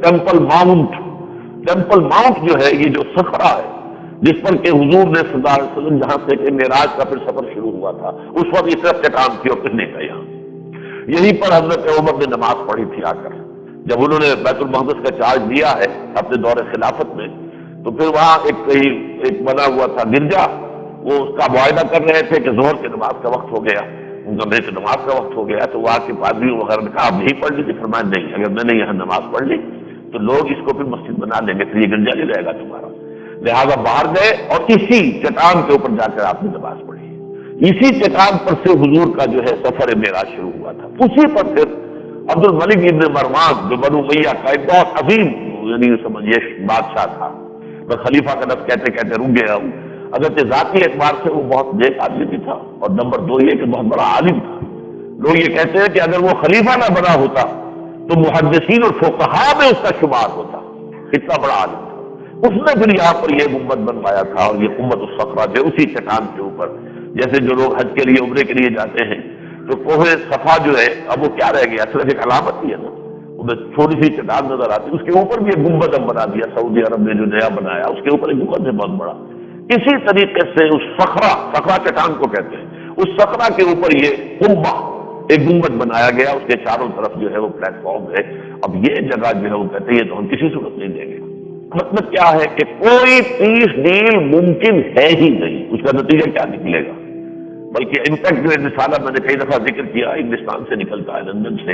ٹیمپل ماؤنٹ جو ہے، یہ جو صخرہ ہے جس پر کہ حضور نے صلی اللہ علیہ وسلم جہاں سے کہ معراج کا پھر سفر شروع ہوا تھا، اس وقت اس طرف چٹان تھی اور کتنے کا یہاں یہیں پر حضرت عمر نے نماز پڑھی تھی آ کر۔ جب انہوں نے بیت المقدس کا چارج لیا ہے اپنے دور خلافت میں، تو پھر وہاں ایک بنا ہوا تھا گرجا، وہ اس کا معاہدہ کر رہے تھے کہ ظہر کی نماز کا وقت ہو گیا، جمعے کی نماز کا وقت ہو گیا، تو وہاں کے پادریوں وغیرہ نے کہا آپ نہیں پڑھ لیجیے، فرمایا نہیں، اگر میں نے یہاں نماز پڑھ لی تو لوگ اس کو پھر مسجد بنا لیں گے، پھر یہ گرجا نہیں رہے گا تمہارا۔ لہٰذا باہر گئے اور اسی چٹان کے اوپر جا کر آپ نے نماز پڑھی۔ اسی چٹان پر سے حضور کا جو ہے سفر معراج شروع ہوا تھا۔ اسی پر پھر عبد الملک ابن مروان جو بنو امیہ کا ایک بہت عظیم یعنی سمجھیے بادشاہ تھا، میں خلیفہ کا لفظ کہتے کہتے رک گیا ہوں، اگرچہ ذاتی اعتبار سے وہ بہت نیک آدمی بھی تھا، اور نمبر دو یہ کہ بہت بڑا عالم تھا۔ لوگ یہ کہتے ہیں کہ اگر وہ خلیفہ نہ بنا ہوتا تو محدثین اور فقہاء میں اس کا شمار ہوتا، اتنا بڑا عالم تھا۔ اس نے پھر یہاں پر یہ گنبد بنوایا تھا، اور یہ قمۃ الصخرہ جو اسی چٹان کے اوپر، جیسے جو لوگ حج کے لیے عمرے کے لیے جاتے ہیں تو کوہ صفا جو ہے اب وہ کیا رہ گیا، صرف ایک علامت ہی ہے نا، وہ چھوٹی سی چٹان نظر آتی ہے، اس کے اوپر بھی ایک گنبد ہم بنا دیا، سعودی عرب نے جو نیا بنایا اس کے اوپر ایک گنبد ہے بہت بڑا۔ اسی طریقے سے اس صخرہ چٹان کو کہتے ہیں، اس صخرہ کے اوپر یہ قبہ ایک گنبد بنایا گیا، اس کے چاروں طرف جو ہے وہ پلیٹ فارم ہے۔ اب یہ جگہ جو ہے وہ کہتے ہیں یہ تو ہم کسی صورت نہیں دیں گے۔ مطلب کیا ہے کہ کوئی پیس ڈیل ممکن ہے ہی نہیں، اس کا نتیجہ کیا نکلے گا؟ بلکہ انفیکٹ جو رسالہ میں نے کئی دفعہ ذکر کیا، انگلستان سے نکلتا ہے، لندن سے،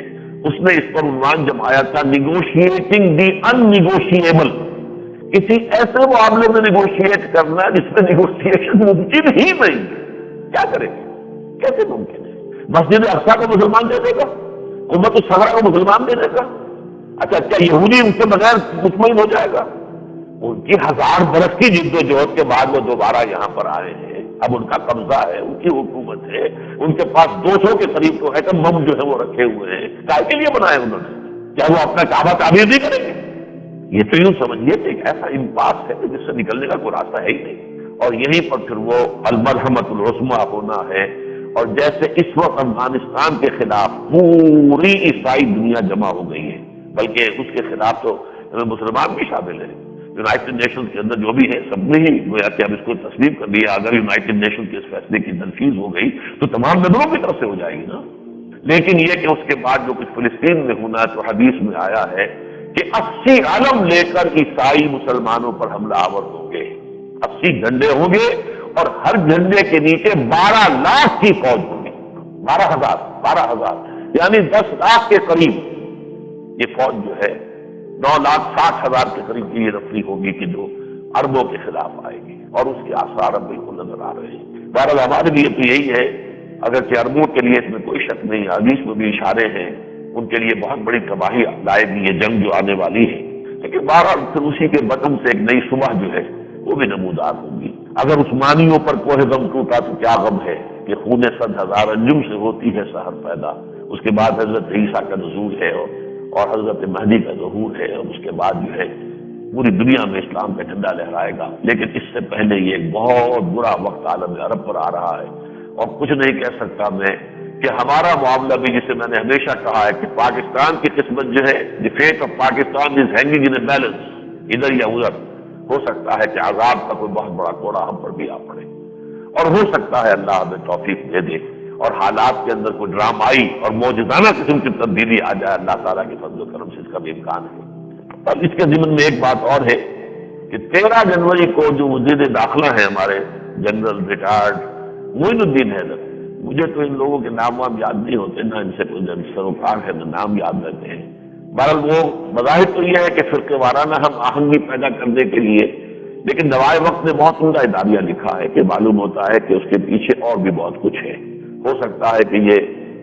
اس نے اس پر عنوان جمایا تھا نیگوشیٹنگ دی ان نیگوشیبل، کسی ایسے معاملے میں نیگوشیٹ کرنا جس میں نیگوشیشن ممکن ہی نہیں، کیا کریں گے، کیسے ممکن ہے؟ مسجد اقصیٰ کو مسلمان دے دے گا، قمۃ الصخرہ کو مسلمان دے دے گا؟ اچھا کیا یہودی ان سے بغیر مطمئن ہو جائے گا؟ ان کی 1000 برس کی جد و جہد کے بعد وہ دوبارہ یہاں پر آئے ہیں، اب ان کا قبضہ ہے، ان کی حکومت ہے، ان کے پاس 200 کے قریب تو ایٹم بم جو ہے وہ رکھے ہوئے ہیں، کائے کے لیے بنائے انہوں نے؟ کیا وہ اپنا کعبہ تعمیر نہیں کریں گے؟ یہ تو یوں سمجھیے کہ ایک ایسا امپاس ہے جس سے نکلنے کا کوئی راستہ ہے ہی نہیں، اور یہیں پر پھر وہ المرحمۃ العظمیٰ ہونا ہے۔ اور جیسے اس وقت افغانستان کے خلاف پوری عیسائی دنیا جمع ہو گئی ہے، بلکہ اس کے خلاف تو مسلمان بھی شامل ہیں، یونائٹڈ نیشن کے اندر جو بھی ہے سب نے ہی گویا کہ اب اس کو تسلیم کر لیا۔ اگر یونائٹڈ نیشن کے اس فیصلے کی تنفیذ ہو گئی تو تمام ممبروں کی طرف سے ہو جائے گی نا۔ لیکن یہ کہ اس کے بعد جو کچھ فلسطین میں ہونا ہے تو حدیث میں آیا ہے کہ 80 علم لے کر عیسائی مسلمانوں پر حملہ آور ہوں گے، 80 جھنڈے ہوں گے، اور ہر جھنڈے کے نیچے 12 لاکھ کی فوج ہوگی، 12,000 یعنی 10 لاکھ کے قریب یہ فوج جو ہے 9,60,000 کے قریب کی یہ رفری ہوگی کہ جو عربوں کے خلاف آئے گی، اور اس کے آثار اب بالکل نظر آ رہے ہیں۔ بہرحال ہمارے لیے تو یہی ہے، اگرچہ عربوں کے لیے اس میں کوئی شک نہیں، حدیث میں بھی اشارے ہیں، ان کے لیے بہت بڑی تباہی لائے گی یہ جنگ جو آنے والی ہے، لیکن بہرحال پھر اسی کے بٹن سے ایک نئی صبح جو ہے وہ بھی نمودار ہوگی۔ اگر عثمانیوں پر کوہ غم ٹوٹا تو کیا غم ہے کہ خون 100,000 انجم سے ہوتی ہے سحر پیدا، اس کے بعد حضرت عیسیٰ کا نزول ہے اور حضرت مہدی کا ظہور ہے، اور اس کے بعد جو ہے پوری دنیا میں اسلام کا جھنڈا لہرائے گا۔ لیکن اس سے پہلے یہ ایک بہت برا وقت عالم عرب پر آ رہا ہے، اور کچھ نہیں کہہ سکتا میں کہ ہمارا معاملہ بھی، جسے میں نے ہمیشہ کہا ہے کہ پاکستان کی قسمت جو ہے، the fate of Pakistan is hanging in a balance, ادھر یا ادھر، ہو سکتا ہے کہ عذاب کا کوئی بہت بڑا کوڑا ہم پر بھی آ پڑے، اور ہو سکتا ہے اللہ ہمیں توفیق دے دے اور حالات کے اندر کوئی ڈرامائی اور معجزانہ قسم کی تبدیلی آ جائے، اللہ تعالیٰ کے فضل و کرم سے اس کا بھی امکان ہے۔ اور اس کے ضمن میں ایک بات اور ہے کہ 13 جنوری کو جو وزیر داخلہ ہیں ہمارے جنرل ریٹائرڈ معین الدین حیدر، مجھے تو ان لوگوں کے نام وام یاد نہیں ہوتے، نہ ان سے کوئی سروکار ہے نہ نام یاد رہتے ہیں۔ بہرحال وہ مظاہر تو یہ ہے کہ فرقے وارانہ ہم آہنگی پیدا کرنے کے لیے، لیکن نوائے وقت نے بہت عمدہ اداریہ لکھا ہے کہ معلوم ہوتا ہے کہ اس کے پیچھے اور بھی بہت کچھ ہے۔ ہو سکتا ہے کہ یہ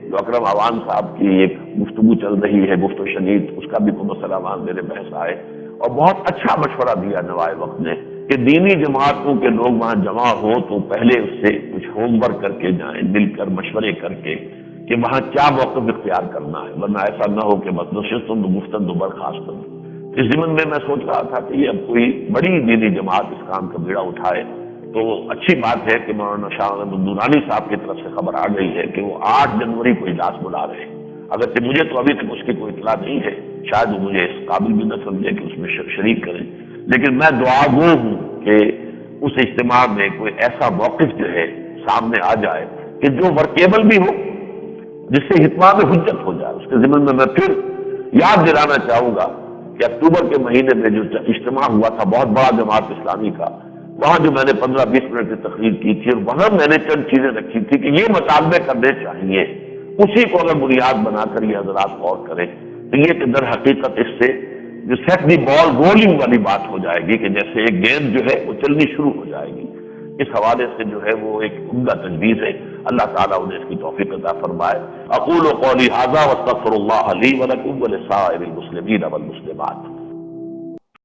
جو اکرم عوان صاحب کی ایک گفتگو چل رہی ہے، گفت و شنید، اس کا بھی کوئی مسئلہ وہاں میرے بحث آئے، اور بہت اچھا مشورہ دیا نوائے وقت نے کہ دینی جماعتوں کے لوگ وہاں جمع ہوں تو پہلے اس سے کچھ ہوم ورک کر کے جائیں، مل کر مشورے کر کے کہ وہاں کیا موقف اختیار کرنا ہے، ورنہ ایسا نہ ہو کہ نشستم گفتن برخاست۔ اس ضمن میں میں سوچ رہا تھا کہ یہ اب کوئی بڑی دینی جماعت اس کام کا بیڑا اٹھائے تو اچھی بات ہے کہ مولانا شاہ احمد نورانی صاحب کی طرف سے خبر آ گئی ہے کہ وہ 8 جنوری کو اجلاس بلا رہے ہیں۔ اگرچہ مجھے تو ابھی تک اس کی کوئی اطلاع نہیں ہے، شاید وہ مجھے اس قابل بھی نہ سمجھے کہ اس میں شریک کریں، لیکن میں دعا گو ہوں کہ اس اجتماع میں کوئی ایسا موقف جو ہے سامنے آ جائے کہ جو ورکیبل بھی ہو، جس سے اتمام حجت ہو جائے۔ اس کے ضمن میں پھر یاد دلانا چاہوں گا کہ اکتوبر کے مہینے میں جو اجتماع ہوا تھا بہت بڑا جماعت اسلامی کا، وہاں جو میں نے 15-20 منٹ کی تقریر کی تھی، اور وہاں میں نے چند چیزیں رکھی تھی کہ یہ مطالبے کرنے چاہیے، اسی کو اگر بنیاد بنا کر یہ حضرات غور کریں تو یہ کہ در حقیقت اس سے جو سیٹ دی بال رولنگ والی بات ہو جائے گی، کہ جیسے ایک گیند جو ہے وہ چلنی شروع ہو جائے گی۔ اس حوالے سے جو ہے وہ ایک عمدہ تجویز ہے، اللہ تعالیٰ انہیں اس کی توفیق عطا فرمائے۔ اقول قولی ھذا واستغفر اللہ لی ولکم ولسائر المسلمین والمسلمات۔